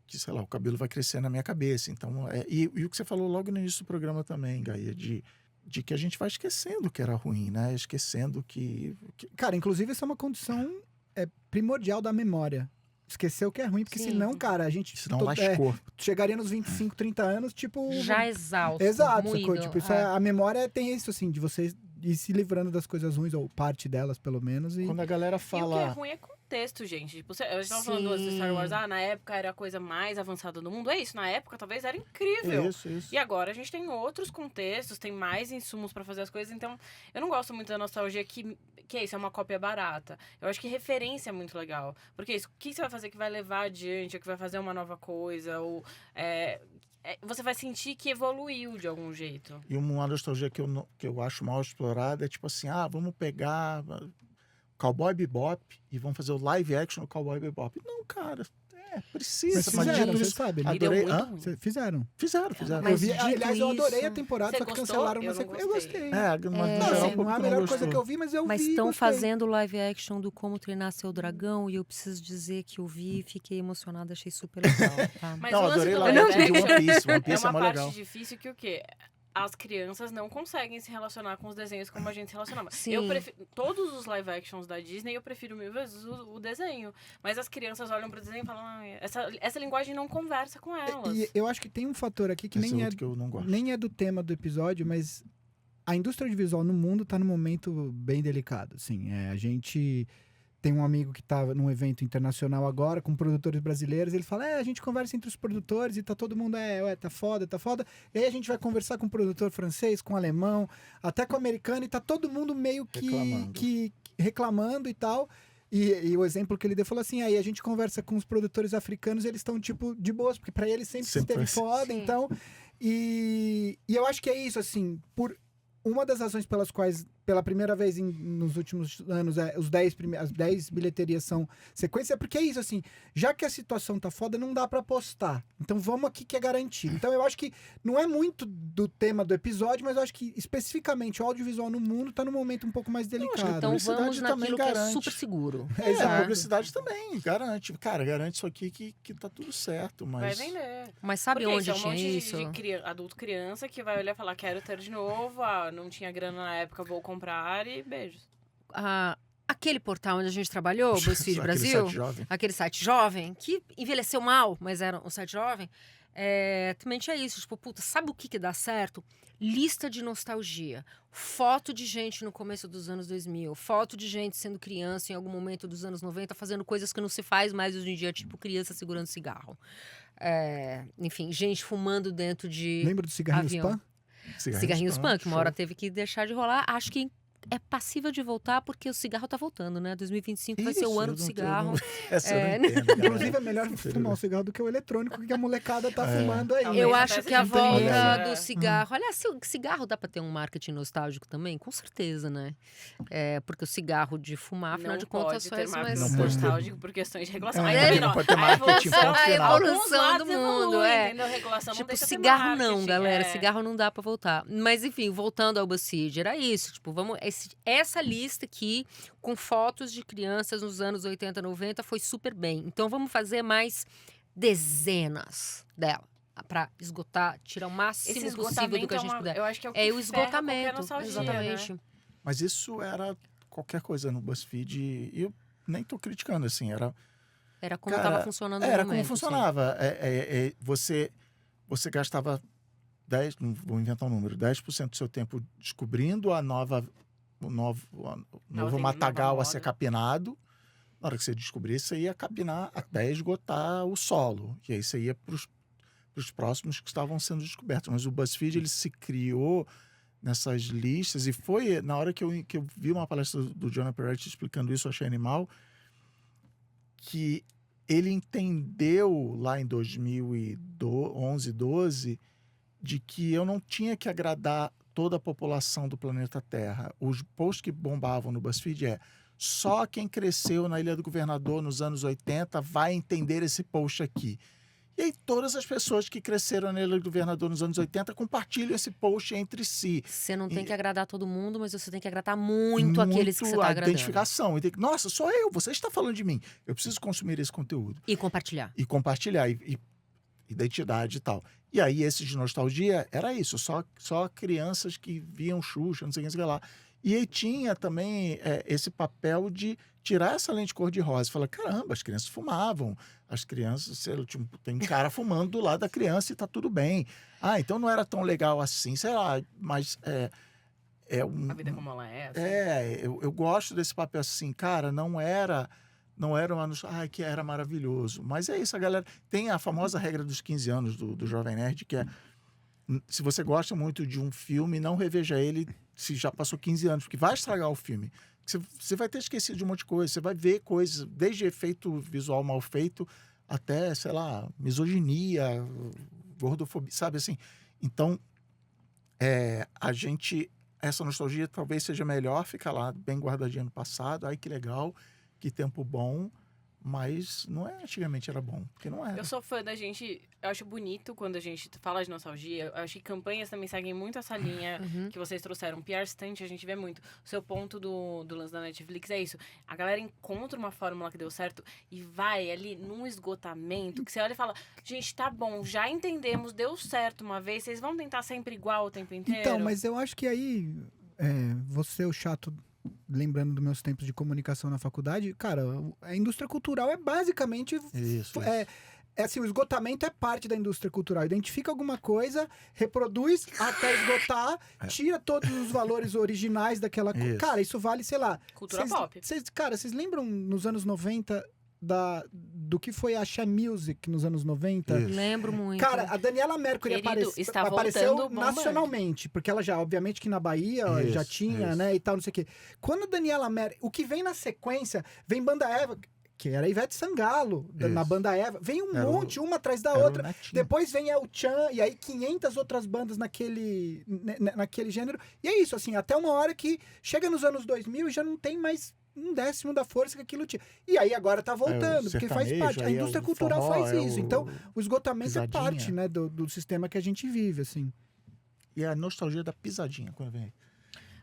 Speaker 3: que, sei lá, o cabelo vai crescer na minha cabeça. Então, e o que você falou logo no início do programa também, Gaia, de que a gente vai esquecendo que era ruim, né? Esquecendo que...
Speaker 4: Cara, inclusive essa é uma condição primordial da memória. Esquecer o que é ruim, porque
Speaker 1: Sim.
Speaker 4: senão, cara, a gente
Speaker 3: Senão lascou.
Speaker 4: chegaria nos 25, 30 anos, tipo...
Speaker 1: Já exausto.
Speaker 4: Exato,
Speaker 1: moído.
Speaker 4: sacou? Tipo, a memória tem isso, assim, de você ir se livrando das coisas ruins, ou parte delas, pelo menos, e...
Speaker 3: Quando a galera
Speaker 2: E o que é
Speaker 3: fala...
Speaker 2: ruim é contexto, gente. Tipo, a gente tava falando do Star Wars, na época era a coisa mais avançada do mundo. É isso, na época talvez era incrível.
Speaker 3: Isso.
Speaker 2: E agora a gente tem outros contextos, tem mais insumos pra fazer as coisas, então eu não gosto muito da nostalgia que é isso, é uma cópia barata. Eu acho que referência é muito legal. Porque isso, o que você vai fazer que vai levar adiante, ou que vai fazer uma nova coisa, ou você vai sentir que evoluiu de algum jeito.
Speaker 3: E uma nostalgia que eu acho mal explorada é tipo assim, vamos pegar Cowboy Bebop e vamos fazer o live action do Cowboy Bebop. Não, cara, Precisa,
Speaker 4: Mas
Speaker 3: mas
Speaker 4: fizeram,
Speaker 3: dito
Speaker 4: você
Speaker 3: isso,
Speaker 4: sabe, né?
Speaker 2: E deu
Speaker 3: adorei.
Speaker 2: muito
Speaker 3: Hã?
Speaker 2: ruim.
Speaker 4: Fizeram.
Speaker 3: Fizeram.
Speaker 1: Mas
Speaker 4: eu vi,
Speaker 1: dito
Speaker 4: aliás, eu adorei
Speaker 1: isso-
Speaker 4: a temporada,
Speaker 2: Você
Speaker 4: só que
Speaker 2: gostou?
Speaker 4: cancelaram uma
Speaker 2: Eu não
Speaker 4: sequência. Eu
Speaker 2: gostei.
Speaker 4: gostei.
Speaker 3: Mas no
Speaker 1: É,
Speaker 3: geral,
Speaker 4: Assim,
Speaker 3: o
Speaker 4: não é a
Speaker 3: público
Speaker 4: melhor
Speaker 3: não
Speaker 4: coisa
Speaker 3: gostou.
Speaker 4: que eu vi, mas eu
Speaker 1: Mas
Speaker 4: vi e
Speaker 1: estão
Speaker 4: gostei.
Speaker 1: fazendo live action do Como Treinar Seu Dragão e eu preciso dizer que eu vi e fiquei emocionada, achei super legal, tá?
Speaker 2: Mas
Speaker 3: Não,
Speaker 2: o lance
Speaker 3: adorei
Speaker 2: do
Speaker 3: live
Speaker 2: live
Speaker 3: action de One
Speaker 2: action
Speaker 3: Piece. One
Speaker 2: é
Speaker 3: Piece é
Speaker 2: uma
Speaker 3: mó
Speaker 2: parte
Speaker 3: legal.
Speaker 2: difícil que o quê? As crianças não conseguem se relacionar com os desenhos como a gente se relacionava.
Speaker 1: Sim.
Speaker 2: Eu prefiro todos os live actions da Disney, eu prefiro mil vezes o desenho. Mas as crianças olham pro desenho e falam, essa linguagem não conversa com elas.
Speaker 4: E eu acho que tem um fator aqui que
Speaker 3: Esse
Speaker 4: nem
Speaker 3: é
Speaker 4: é,
Speaker 3: outro que eu não gosto.
Speaker 4: nem é do tema do episódio, mas a indústria audiovisual no mundo está num momento bem delicado. Assim, a gente tem um amigo que está num evento internacional agora com produtores brasileiros. Ele fala: a gente conversa entre os produtores e tá todo mundo tá foda, tá foda. E aí a gente vai conversar com o produtor francês, com o alemão, até com o americano e tá todo mundo meio que reclamando e tal. E o exemplo que ele deu falou assim: aí a gente conversa com os produtores africanos, eles estão tipo de boas, porque para eles sempre esteve
Speaker 3: assim.
Speaker 4: foda,
Speaker 1: Sim.
Speaker 4: então. E eu acho que é isso, assim, por uma das razões pelas quais, pela primeira vez nos últimos anos, as 10 bilheterias são sequência, é porque é isso, assim, já que a situação tá foda, não dá pra apostar. Então vamos aqui que é garantido. Então eu acho que não é muito do tema do episódio, mas eu acho que especificamente o audiovisual no mundo tá num momento um pouco mais delicado.
Speaker 1: Então
Speaker 3: publicidade
Speaker 1: vamos
Speaker 3: também
Speaker 1: naquilo que é
Speaker 3: garante.
Speaker 1: super seguro.
Speaker 3: É, a
Speaker 4: Exato.
Speaker 3: publicidade também garante. Cara, garante isso aqui que tá tudo certo,
Speaker 2: Vai
Speaker 3: mas...
Speaker 2: vender.
Speaker 1: Mas sabe
Speaker 2: Porque
Speaker 1: onde
Speaker 2: isso é um
Speaker 1: tinha
Speaker 2: monte
Speaker 1: isso?
Speaker 2: de adulto criança que vai olhar e falar, quero ter de novo, não tinha grana na época, vou comprar e beijos.
Speaker 1: Aquele portal onde a gente trabalhou, o BuzzFeed
Speaker 3: Aquele
Speaker 1: Brasil,
Speaker 3: site jovem.
Speaker 1: aquele site jovem, que envelheceu mal, mas era um site jovem, também tinha isso, tipo, puta, sabe o que dá certo? Lista de nostalgia, foto de gente no começo dos anos 2000, foto de gente sendo criança em algum momento dos anos 90, fazendo coisas que não se faz mais hoje em dia, tipo criança segurando cigarro. Enfim, gente fumando dentro de
Speaker 4: Lembra do cigarrinhos
Speaker 1: avião.
Speaker 4: Pan?
Speaker 1: Cigarrinhos Punk, uma
Speaker 3: show.
Speaker 1: hora teve que deixar de rolar. Acho que é passível de voltar porque o cigarro tá voltando, né? 2025 vai ser o
Speaker 3: Isso,
Speaker 1: ano
Speaker 3: eu
Speaker 1: do
Speaker 3: não-
Speaker 1: cigarro.
Speaker 3: Essa eu
Speaker 1: É,
Speaker 3: não entendo, cara.
Speaker 4: Inclusive é melhor fumar o cigarro do que o eletrônico que a molecada tá fumando aí.
Speaker 2: Talvez
Speaker 1: Eu
Speaker 2: até
Speaker 1: acho que
Speaker 2: seja
Speaker 1: a volta
Speaker 2: inteligente.
Speaker 1: do cigarro. Aliás, cigarro dá pra ter um marketing nostálgico também? Com certeza, né? Porque o cigarro de fumar, afinal
Speaker 2: Não
Speaker 1: de contas,
Speaker 2: pode ter
Speaker 1: faz
Speaker 2: marketing
Speaker 3: Não pode ter.
Speaker 2: nostálgico por questões de regulação.
Speaker 3: É,
Speaker 2: Aí
Speaker 3: não
Speaker 2: também não.
Speaker 3: pode ter
Speaker 2: A
Speaker 3: marketing,
Speaker 2: evolução-
Speaker 3: ponto
Speaker 1: a
Speaker 3: final.
Speaker 2: alguns
Speaker 1: evolução
Speaker 2: lados
Speaker 1: do mundo,
Speaker 2: evoluem, entendeu? A regulação não
Speaker 1: Tipo,
Speaker 2: deixa ter
Speaker 1: cigarro não,
Speaker 2: marketing,
Speaker 1: galera.
Speaker 2: é.
Speaker 1: Cigarro não dá pra voltar. Mas, enfim, voltando ao BuzzFeed, era isso. Tipo, essa lista aqui, com fotos de crianças nos anos 80, 90, foi super bem. Então, vamos fazer mais dezenas dela. Pra esgotar, tirar o máximo
Speaker 2: Esse
Speaker 1: possível do
Speaker 2: esgotamento
Speaker 1: que a gente puder.
Speaker 2: eu acho que é o que
Speaker 1: É o
Speaker 2: ferra
Speaker 1: esgotamento,
Speaker 2: qualquer nostalgia,
Speaker 1: exatamente.
Speaker 2: né?
Speaker 3: Mas isso era qualquer coisa no BuzzFeed e eu nem tô criticando, assim,
Speaker 1: Era como
Speaker 3: Cara,
Speaker 1: estava funcionando no
Speaker 3: era
Speaker 1: momento.
Speaker 3: como
Speaker 1: assim.
Speaker 3: funcionava. Você gastava 10, não vou inventar um número, 10% do seu tempo descobrindo o novo matagal
Speaker 2: nova
Speaker 3: a ser
Speaker 2: moda.
Speaker 3: capinado. Na hora que você descobrisse, você ia capinar até esgotar o solo. E aí você ia para os próximos que estavam sendo descobertos. Mas o BuzzFeed, ele se criou nessas listas e foi, na hora que eu vi uma palestra do Jonah Peretti explicando isso, eu achei animal, que ele entendeu lá em 2011, 12, de que eu não tinha que agradar toda a população do planeta Terra. Os posts que bombavam no BuzzFeed só quem cresceu na Ilha do Governador nos anos 80 vai entender esse post aqui. E aí todas as pessoas que cresceram na Ilha do Governador nos anos 80 compartilham esse post entre si.
Speaker 1: Você não tem que agradar todo mundo, mas você tem que agradar muito aqueles que você está
Speaker 3: a
Speaker 1: agradando.
Speaker 3: identificação. Nossa, sou eu, você está falando de mim. Eu preciso consumir esse conteúdo.
Speaker 1: E compartilhar.
Speaker 3: E compartilhar, e identidade e tal. E aí, esse de nostalgia era isso, só crianças que viam Xuxa, não sei o que lá. E aí tinha também esse papel de tirar essa lente cor-de-rosa. Fala, caramba, as crianças fumavam. As crianças, sei lá, tipo, tem um cara fumando do lado da criança e tá tudo bem. Então não era tão legal assim, sei lá, mas
Speaker 2: A vida como ela é. Assim.
Speaker 3: eu gosto desse papel assim, cara, não era uma que era maravilhoso. Mas é isso, a galera tem a famosa regra dos 15 anos do Jovem Nerd, que é, se você gosta muito de um filme, não reveja ele se já passou 15 anos, porque vai estragar o filme. Você vai ter esquecido de um monte de coisa, você vai ver coisas, desde efeito visual mal feito, até, sei lá, misoginia, gordofobia, sabe assim? Então, essa nostalgia talvez seja melhor ficar lá bem guardadinha no passado, ai que legal, que tempo bom, Mas não é antigamente era bom, porque não era.
Speaker 2: Eu sou fã da gente, eu acho bonito quando a gente fala de nostalgia. Eu acho que campanhas também seguem muito essa linha que vocês trouxeram. PR Stunt, a gente vê muito. O seu ponto do lance da Netflix é isso. A galera encontra uma fórmula que deu certo e vai ali num esgotamento que você olha e fala, gente, tá bom, já entendemos, deu certo uma vez, vocês vão tentar sempre igual o tempo inteiro?
Speaker 4: Então, mas eu acho que aí, você, o chato, lembrando dos meus tempos de comunicação na faculdade, cara, a indústria cultural é basicamente...
Speaker 3: Isso.
Speaker 4: assim, o esgotamento é parte da indústria cultural. Identifica alguma coisa, reproduz até esgotar, tira todos os valores originais daquela coisa.
Speaker 3: Isso.
Speaker 4: Cara, isso vale, sei lá...
Speaker 2: Cultura pop.
Speaker 4: Cara, vocês lembram nos anos 90 do que foi a Axé Music nos anos 90?
Speaker 3: Isso.
Speaker 1: Lembro muito.
Speaker 4: Cara, a Daniela Mercury
Speaker 2: Querido, está
Speaker 4: apareceu
Speaker 2: voltando bombando.
Speaker 4: nacionalmente, porque ela já, obviamente que na Bahia
Speaker 3: Isso,
Speaker 4: já tinha,
Speaker 3: isso.
Speaker 4: né, e tal, não sei o quê. Quando a Daniela Mercury... O que vem na sequência, vem Banda Eva, que era a Ivete Sangalo, na
Speaker 3: Isso.
Speaker 4: Banda Eva. Vem um
Speaker 3: Era
Speaker 4: monte, uma atrás da
Speaker 3: Era o
Speaker 4: outra.
Speaker 3: Netinho.
Speaker 4: Depois vem El Chan, e aí 500 outras bandas naquele gênero. E é isso, assim, até uma hora que chega nos anos 2000 e já não tem mais um décimo da força que aquilo tinha. E aí agora tá voltando, porque faz
Speaker 3: sertanejo,
Speaker 4: parte. A
Speaker 3: aí é
Speaker 4: indústria
Speaker 3: o
Speaker 4: cultural
Speaker 3: forró,
Speaker 4: faz isso. Então, o esgotamento
Speaker 3: pisadinha.
Speaker 4: é parte, né, do sistema que a gente vive, assim.
Speaker 3: E a nostalgia da pisadinha, quando vem.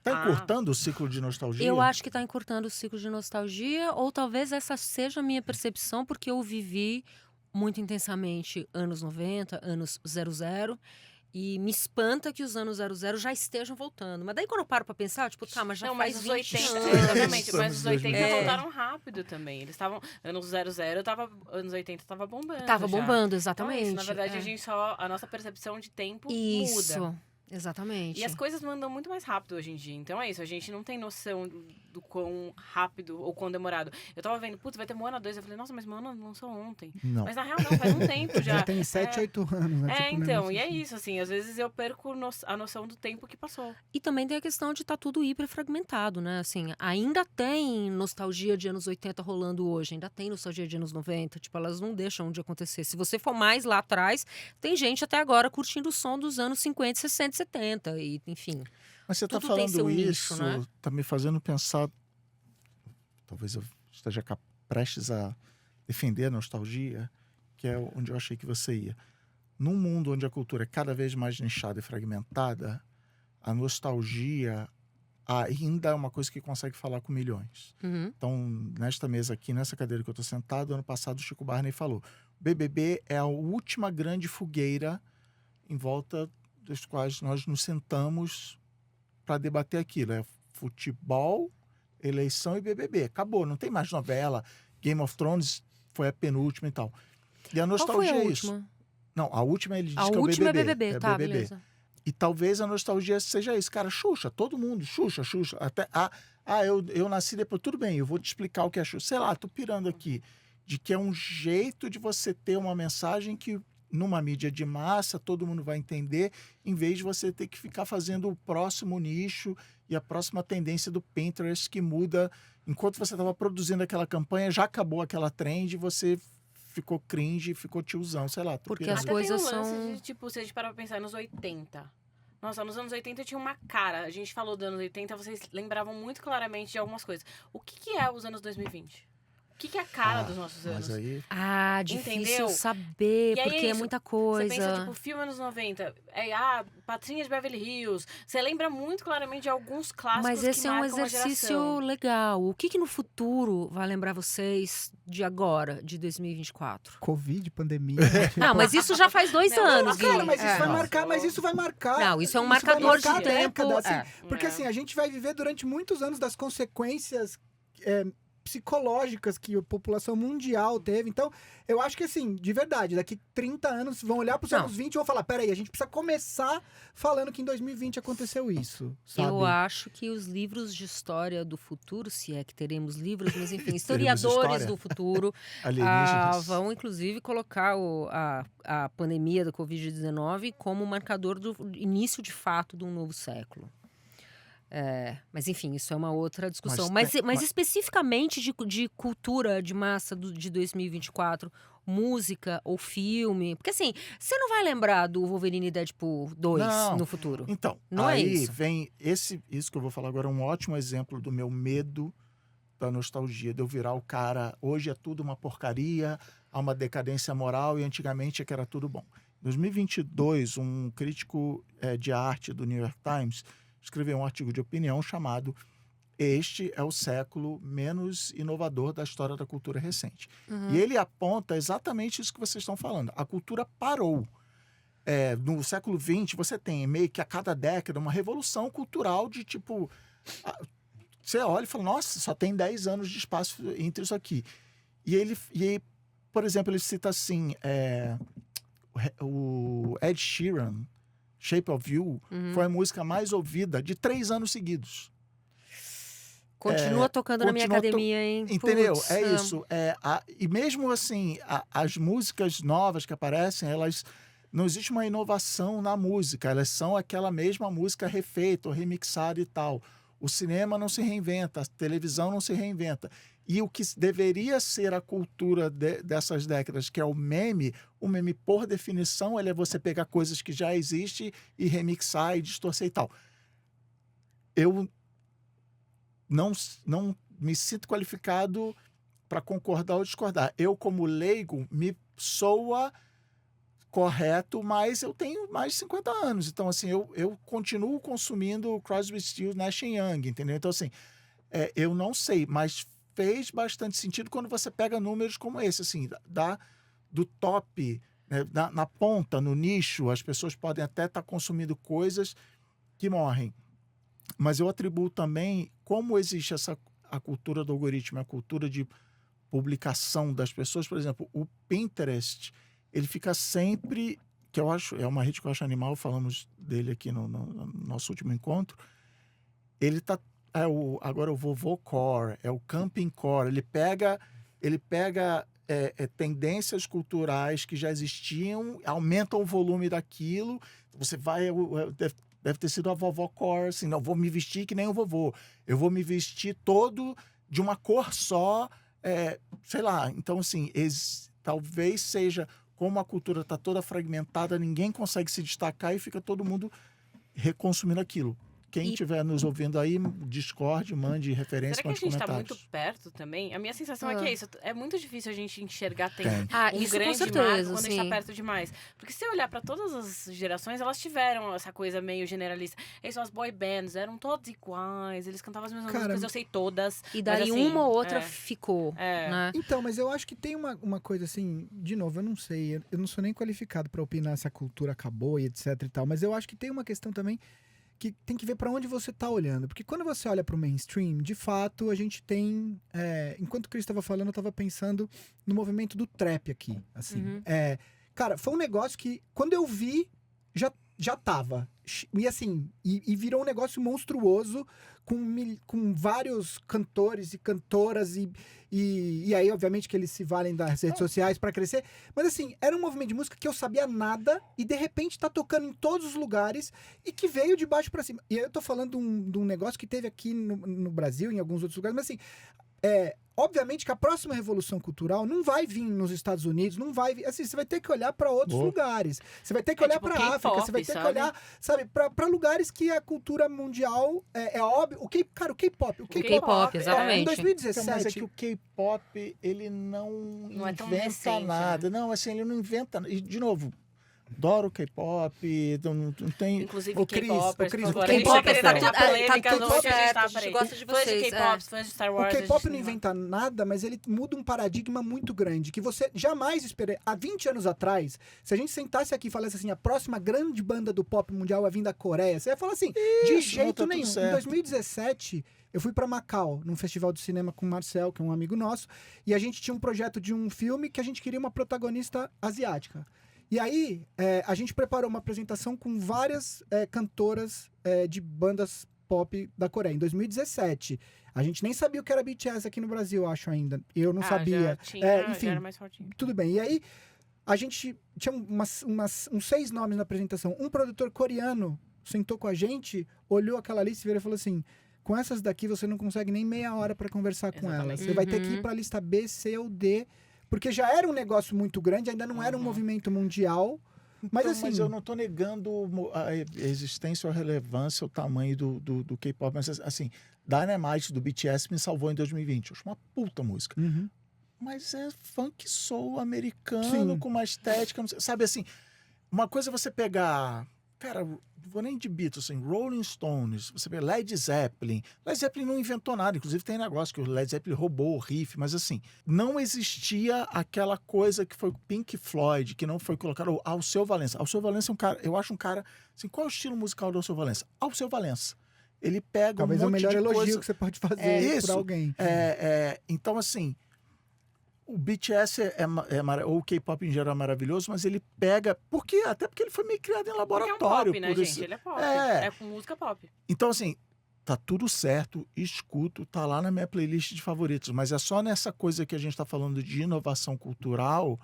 Speaker 3: Tá
Speaker 2: Ah.
Speaker 3: encurtando o ciclo de nostalgia?
Speaker 1: Eu acho que está encurtando o ciclo de nostalgia, ou talvez essa seja a minha percepção, porque eu vivi muito intensamente anos 90, anos 00, e me espanta que os anos 00 já estejam voltando. Mas daí quando eu paro pra pensar, tipo, tá, mas já
Speaker 2: Não,
Speaker 1: faz
Speaker 2: mas os
Speaker 1: 20
Speaker 2: 80,
Speaker 1: anos.
Speaker 2: exatamente, mas os 80
Speaker 1: É.
Speaker 2: voltaram rápido também. Eles estavam, anos 00, anos 80 tava bombando.
Speaker 1: Tava
Speaker 2: já.
Speaker 1: bombando,
Speaker 2: Então, é
Speaker 1: exatamente.
Speaker 2: isso, na verdade,
Speaker 1: é.
Speaker 2: a nossa percepção de tempo
Speaker 1: Isso,
Speaker 2: muda.
Speaker 1: exatamente.
Speaker 2: E as coisas mandam muito mais rápido hoje em dia. Então é isso, a gente não tem noção do quão rápido ou quão demorado. Eu tava vendo, putz, vai ter Moana 2. Eu falei, nossa, mas Moana lançou ontem.
Speaker 3: Não.
Speaker 2: Mas na real não, faz um tempo já.
Speaker 4: Já tem 7, 8 anos, né? Tipo, um
Speaker 2: Então,
Speaker 4: negócio
Speaker 2: e é
Speaker 4: assim.
Speaker 2: isso, assim, às vezes eu perco a noção do tempo que passou.
Speaker 1: E também tem a questão de estar tudo hiper fragmentado, né? Assim, ainda tem nostalgia de anos 80 rolando hoje, ainda tem nostalgia de anos 90. Tipo, elas não deixam de acontecer. Se você for mais lá atrás, tem gente até agora curtindo o som dos anos 50, 60, 70. E, enfim.
Speaker 3: Mas você tá
Speaker 1: tudo tem seu
Speaker 3: falando
Speaker 1: nicho,
Speaker 3: isso,
Speaker 1: né?
Speaker 3: tá me fazendo pensar... Talvez eu esteja prestes a defender a nostalgia, que é onde eu achei que você ia. Num mundo onde a cultura é cada vez mais nichada e fragmentada, a nostalgia ainda é uma coisa que consegue falar com milhões.
Speaker 1: Uhum.
Speaker 3: Então, nesta mesa aqui, nessa cadeira que eu estou sentado, ano passado o Chico Barney falou: BBB é a última grande fogueira em volta dos quais nós nos sentamos para debater aquilo. É futebol, eleição e BBB. Acabou, não tem mais novela. Game of Thrones foi a penúltima e tal. E a
Speaker 1: Qual foi
Speaker 3: nostalgia
Speaker 1: a
Speaker 3: é isso.
Speaker 1: última?
Speaker 3: Não, a última ele diz
Speaker 1: A
Speaker 3: que
Speaker 1: última
Speaker 3: é o BBB.
Speaker 1: é BBB, tá, beleza.
Speaker 3: E talvez a nostalgia seja isso. Cara, Xuxa, todo mundo, Xuxa. Até, eu nasci depois. Tudo bem, eu vou te explicar o que é Xuxa. Sei lá, tô pirando aqui. De que é um jeito de você ter uma mensagem que numa mídia de massa todo mundo vai entender, em vez de você ter que ficar fazendo o próximo nicho e a próxima tendência do Pinterest que muda. Enquanto você estava produzindo aquela campanha, já acabou aquela trend e você ficou cringe, ficou tiozão, sei lá.
Speaker 1: Porque
Speaker 3: pirando.
Speaker 1: as
Speaker 2: Até
Speaker 1: coisas
Speaker 2: tem um lance
Speaker 1: são-
Speaker 2: de, tipo, se a gente parar pra pensar nos 80. Nossa, nos anos 80 tinha uma cara. A gente falou dos anos 80, vocês lembravam muito claramente de algumas coisas. O que é os anos 2020? O que é a cara dos nossos anos?
Speaker 3: Mas aí,
Speaker 1: Difícil
Speaker 2: Entendeu?
Speaker 1: saber,
Speaker 2: E aí
Speaker 1: porque é
Speaker 2: isso,
Speaker 1: muita
Speaker 2: Você
Speaker 1: coisa.
Speaker 2: pensa, tipo, filme anos 90. Patrinha de Beverly Hills. Você lembra muito claramente de alguns clássicos
Speaker 1: Mas esse
Speaker 2: que
Speaker 1: é um
Speaker 2: marcam uma
Speaker 1: exercício
Speaker 2: geração.
Speaker 1: legal. O que no futuro vai lembrar vocês de agora, de 2024?
Speaker 4: Covid, pandemia.
Speaker 1: Não, mas isso já faz 2
Speaker 2: Não,
Speaker 1: anos,
Speaker 4: Cara,
Speaker 1: Gui.
Speaker 4: mas isso
Speaker 1: É.
Speaker 4: vai marcar, mas isso vai marcar.
Speaker 1: Não, isso é um
Speaker 4: vai
Speaker 1: marcador de
Speaker 4: marcar a
Speaker 1: tempo.
Speaker 4: década, assim,
Speaker 1: É.
Speaker 4: porque
Speaker 2: É.
Speaker 4: assim, a gente vai viver durante muitos anos das consequências psicológicas que a população mundial teve. Então, eu acho que assim, de verdade, daqui 30 anos vão olhar para os
Speaker 1: Não.
Speaker 4: anos 20 e vão falar, peraí, a gente precisa começar falando que em 2020 aconteceu isso, sabe?
Speaker 1: Eu acho que os livros de história do futuro, se é que teremos livros, mas enfim,
Speaker 3: Teremos
Speaker 1: historiadores
Speaker 3: história.
Speaker 1: do futuro
Speaker 3: alienígenas.
Speaker 1: vão inclusive colocar a pandemia da Covid-19 como marcador do início de fato de um novo século. Mas enfim, isso é uma outra discussão. Mas especificamente de cultura de massa de 2024, música ou filme. Porque assim, você não vai lembrar do Wolverine e Deadpool 2
Speaker 3: Não.
Speaker 1: no futuro.
Speaker 3: Então,
Speaker 1: Não é
Speaker 3: aí
Speaker 1: isso.
Speaker 3: vem isso que eu vou falar agora, é um ótimo exemplo do meu medo da nostalgia, de eu virar o cara, hoje é tudo uma porcaria, há uma decadência moral e antigamente é que era tudo bom. Em 2022, um crítico de arte do New York Times escreveu um artigo de opinião chamado "Este é o século menos inovador da história da cultura recente". E ele aponta exatamente isso que vocês estão falando. A cultura parou. No século XX, você tem meio que a cada década uma revolução cultural de tipo... Você olha e fala, nossa, só tem 10 anos de espaço entre isso aqui. E ele, por exemplo, ele cita assim, o Ed Sheeran, Shape of You, foi a música mais ouvida de 3 anos seguidos.
Speaker 1: Continua tocando na minha academia, hein?
Speaker 3: Entendeu?
Speaker 1: Putz,
Speaker 3: Isso. E mesmo assim, as músicas novas que aparecem, elas... Não existe uma inovação na música, elas são aquela mesma música refeita ou remixada e tal. O cinema não se reinventa, a televisão não se reinventa. E o que deveria ser a cultura dessas décadas, que é o meme por definição, ele é você pegar coisas que já existem e remixar e distorcer e tal. Eu não me sinto qualificado para concordar ou discordar. Eu, como leigo, me soa correto, mas eu tenho mais de 50 anos. Então, assim, eu continuo consumindo Crosby, Stills, Nash & Young, entendeu? Então, assim, eu não sei, mas fez bastante sentido quando você pega números como esse, assim, do top, né, na ponta, no nicho, as pessoas podem até estar consumindo coisas que morrem. Mas eu atribuo também como existe a cultura do algoritmo, a cultura de publicação das pessoas. Por exemplo, o Pinterest, ele fica sempre, que eu acho, é uma rede que eu acho animal, falamos dele aqui no nosso último encontro, ele tá, agora o Vovô Core, é o Camping Core, ele pega tendências culturais que já existiam, aumenta o volume daquilo, você vai, deve ter sido a Vovó Core, assim, não, vou me vestir que nem o vovô, eu vou me vestir todo de uma cor só, sei lá, então assim, talvez seja... Como a cultura está toda fragmentada, ninguém consegue se destacar e fica todo mundo reconsumindo aquilo. Quem estiver nos ouvindo aí, discorde, mande referência,
Speaker 2: Será que
Speaker 3: mande
Speaker 2: a gente está
Speaker 3: comentários.
Speaker 2: muito perto também? A minha sensação é que é isso. É muito difícil a gente enxergar um
Speaker 1: isso
Speaker 2: grande
Speaker 1: com certeza,
Speaker 2: marco quando a gente
Speaker 1: sim.
Speaker 2: está perto demais. Porque se você olhar para todas as gerações, elas tiveram essa coisa meio generalista. Aí são as boy bands, eram todas iguais, eles cantavam as mesmas músicas, eu sei todas.
Speaker 1: E daí
Speaker 2: mas, assim,
Speaker 1: uma ou outra ficou, né?
Speaker 4: Então, mas eu acho que tem uma coisa assim, de novo, eu não sei, eu não sou nem qualificado para opinar se a cultura acabou e etc e tal, mas eu acho que tem uma questão também que tem que ver para onde você está olhando. Porque quando você olha para o mainstream, de fato, a gente tem... enquanto o Chris estava falando, eu estava pensando no movimento do trap aqui. Assim. Cara, foi um negócio que, quando eu vi, já tava. E assim, e virou um negócio monstruoso, com vários cantores e cantoras, e aí, obviamente, que eles se valem das redes sociais para crescer. Mas assim, era um movimento de música que eu sabia nada, e de repente tá tocando em todos os lugares, e que veio de baixo para cima. E aí eu tô falando de um negócio que teve aqui no Brasil, em alguns outros lugares, mas assim... obviamente que a próxima revolução cultural não vai vir nos Estados Unidos, não vai vir, assim, você vai ter que olhar para outros lugares. Você vai ter que olhar
Speaker 2: tipo
Speaker 4: para África, você vai ter que olhar, sabe, para lugares que a cultura mundial é óbvio. O K-pop,
Speaker 1: exatamente.
Speaker 4: Em 2017,
Speaker 3: Mas é que o K-pop, ele não
Speaker 2: é tão
Speaker 3: inventa
Speaker 2: recente,
Speaker 3: nada.
Speaker 2: né?
Speaker 3: Não, assim, ele não inventa. E, de novo, adoro K-pop, não tem...
Speaker 2: Inclusive,
Speaker 4: O Chris,
Speaker 2: K-popers,
Speaker 4: o Chris,
Speaker 2: por favor.
Speaker 4: o
Speaker 2: A gente
Speaker 4: K-pop
Speaker 2: vai querer
Speaker 4: tá
Speaker 2: dar polêmica
Speaker 1: tudo
Speaker 2: no onde a gente
Speaker 1: certo,
Speaker 2: tá
Speaker 1: a gente
Speaker 2: por aí.
Speaker 1: gosta de
Speaker 2: Fãs de
Speaker 1: vocês,
Speaker 2: K-pop, fãs de Star Wars.
Speaker 4: O K-pop
Speaker 2: a
Speaker 4: não
Speaker 2: gente
Speaker 4: inventa nada, mas ele muda um paradigma muito grande, que você jamais esperaria. Há 20 anos atrás, se a gente sentasse aqui e falasse assim, a próxima grande banda do pop mundial vai vir da Coreia, você ia falar assim, de jeito nenhum. Em 2017, eu fui pra Macau, num festival de cinema com o Marcel, que é um amigo nosso, e a gente tinha um projeto de um filme que a gente queria uma protagonista asiática. E aí, a gente preparou uma apresentação com várias cantoras de bandas pop da Coreia, em 2017. A gente nem sabia o que era BTS aqui no Brasil, acho ainda. Eu não sabia. Enfim,
Speaker 2: já era mais fortinho.
Speaker 4: tudo bem. E aí, a gente tinha uns 6 nomes na apresentação. Um produtor coreano sentou com a gente, olhou aquela lista e virou e falou assim... Com essas daqui, você não consegue nem meia hora para conversar com elas. Você vai ter que ir para a lista B, C ou D... Porque já era um negócio muito grande, ainda não era um movimento mundial, Mas
Speaker 3: Então,
Speaker 4: assim,
Speaker 3: mas eu não tô negando a existência ou a relevância, o tamanho do K-pop, mas assim, Dynamite do BTS me salvou em 2020. Eu acho uma puta música.
Speaker 4: uhum.
Speaker 3: Mas é funk soul americano,
Speaker 4: Sim.
Speaker 3: com uma estética, sabe assim, uma coisa é você pegar, cara, não vou nem de Beatles, assim, Rolling Stones, você pega Led Zeppelin não inventou nada, inclusive tem negócio que o Led Zeppelin roubou o riff, mas assim, não existia aquela coisa que foi o Pink Floyd, que não foi colocado, Alceu Valença. Alceu Valença é um cara, eu acho um cara, assim, qual é o estilo musical do Alceu Valença? Alceu Valença. Ele pega
Speaker 4: Talvez
Speaker 3: um
Speaker 4: é o
Speaker 3: monte
Speaker 4: melhor
Speaker 3: de
Speaker 4: elogio
Speaker 3: coisa...
Speaker 4: que você pode fazer
Speaker 3: Isso.
Speaker 4: por alguém.
Speaker 3: Então, assim, o BTS ou o K-pop em geral é maravilhoso, mas ele pega... Até porque ele foi meio criado em
Speaker 2: Porque é um
Speaker 3: laboratório.
Speaker 2: pop, né,
Speaker 3: por
Speaker 2: gente?
Speaker 3: isso.
Speaker 2: Ele é pop.
Speaker 3: É.
Speaker 2: É com música pop.
Speaker 3: Então, assim, tá tudo certo, escuto, tá lá na minha playlist de favoritos, mas é só nessa coisa que a gente tá falando de inovação cultural,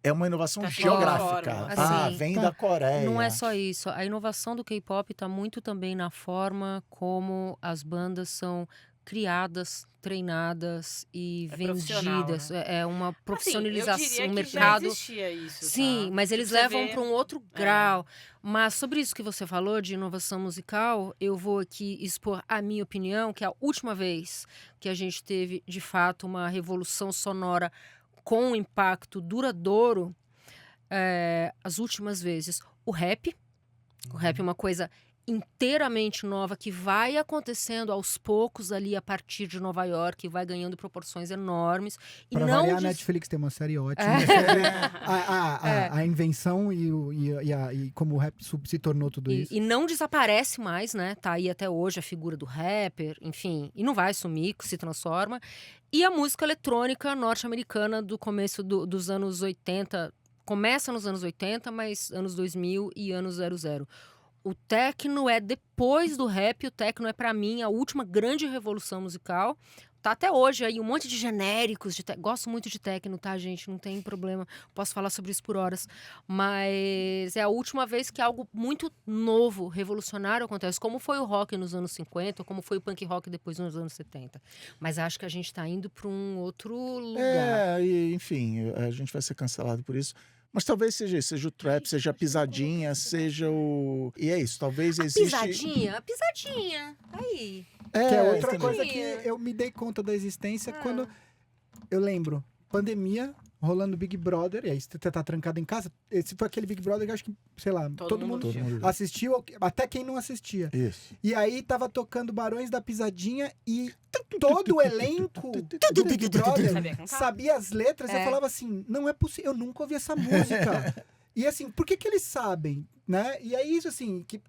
Speaker 3: é uma inovação
Speaker 2: Tá
Speaker 3: geográfica.
Speaker 2: fora.
Speaker 1: Assim,
Speaker 3: Vem
Speaker 4: tá.
Speaker 3: da Coreia.
Speaker 1: Não é só isso. A inovação do K-pop está muito também na forma como as bandas são criadas, treinadas e
Speaker 2: É profissional,
Speaker 1: vendidas.
Speaker 2: né?
Speaker 1: É uma
Speaker 2: Assim,
Speaker 1: profissionalização,
Speaker 2: eu diria
Speaker 1: um
Speaker 2: que
Speaker 1: mercado.
Speaker 2: já existia isso,
Speaker 1: Sim,
Speaker 2: tá?
Speaker 1: mas
Speaker 2: Tipo,
Speaker 1: eles
Speaker 2: você
Speaker 1: levam
Speaker 2: vê-
Speaker 1: para um outro grau. Mas sobre isso que você falou de inovação musical, eu vou aqui expor a minha opinião, que a última vez que a gente teve, de fato, uma revolução sonora com um impacto duradouro, as últimas vezes, o rap. O rap é uma coisa inteiramente nova que vai acontecendo aos poucos ali a partir de Nova York, vai ganhando proporções enormes. E
Speaker 4: Pra
Speaker 1: não
Speaker 4: variar, a
Speaker 1: diz-
Speaker 4: Netflix tem uma série ótima sobre a invenção e como o rap se tornou tudo isso.
Speaker 1: E não desaparece mais, né? Tá aí até hoje a figura do rapper, enfim. E não vai sumir, se transforma. E a música eletrônica norte-americana do começo dos anos 80. Começa nos anos 80, mas anos 2000 e anos 00. O techno é depois do rap. O techno é, pra mim, a última grande revolução musical. Tá até hoje aí um monte de genéricos. Gosto muito de techno, tá, gente? Não tem problema. Posso falar sobre isso por horas. Mas é a última vez que algo muito novo, revolucionário acontece. Como foi o rock nos anos 50, como foi o punk rock depois nos anos 70. Mas acho que a gente tá indo pra um outro lugar.
Speaker 3: Enfim, a gente vai ser cancelado por isso. Mas talvez seja isso, seja o trap, seja a pisadinha, seja o... E é isso, talvez existe...
Speaker 1: A pisadinha. Aí.
Speaker 4: Que é outra
Speaker 3: entendeu?
Speaker 4: coisa que eu me dei conta da existência quando eu lembro, pandemia, rolando Big Brother, e aí você tá trancado em casa. Esse foi aquele Big Brother que eu acho que, sei lá, todo mundo assistiu, até quem não assistia.
Speaker 3: Isso.
Speaker 4: E aí tava tocando Barões da Pisadinha e todo o elenco do Big Brother
Speaker 2: Sabia cantar?
Speaker 4: sabia as letras e eu falava assim, não é possível, eu nunca ouvi essa música. E assim, por que eles sabem, né? E é isso assim, que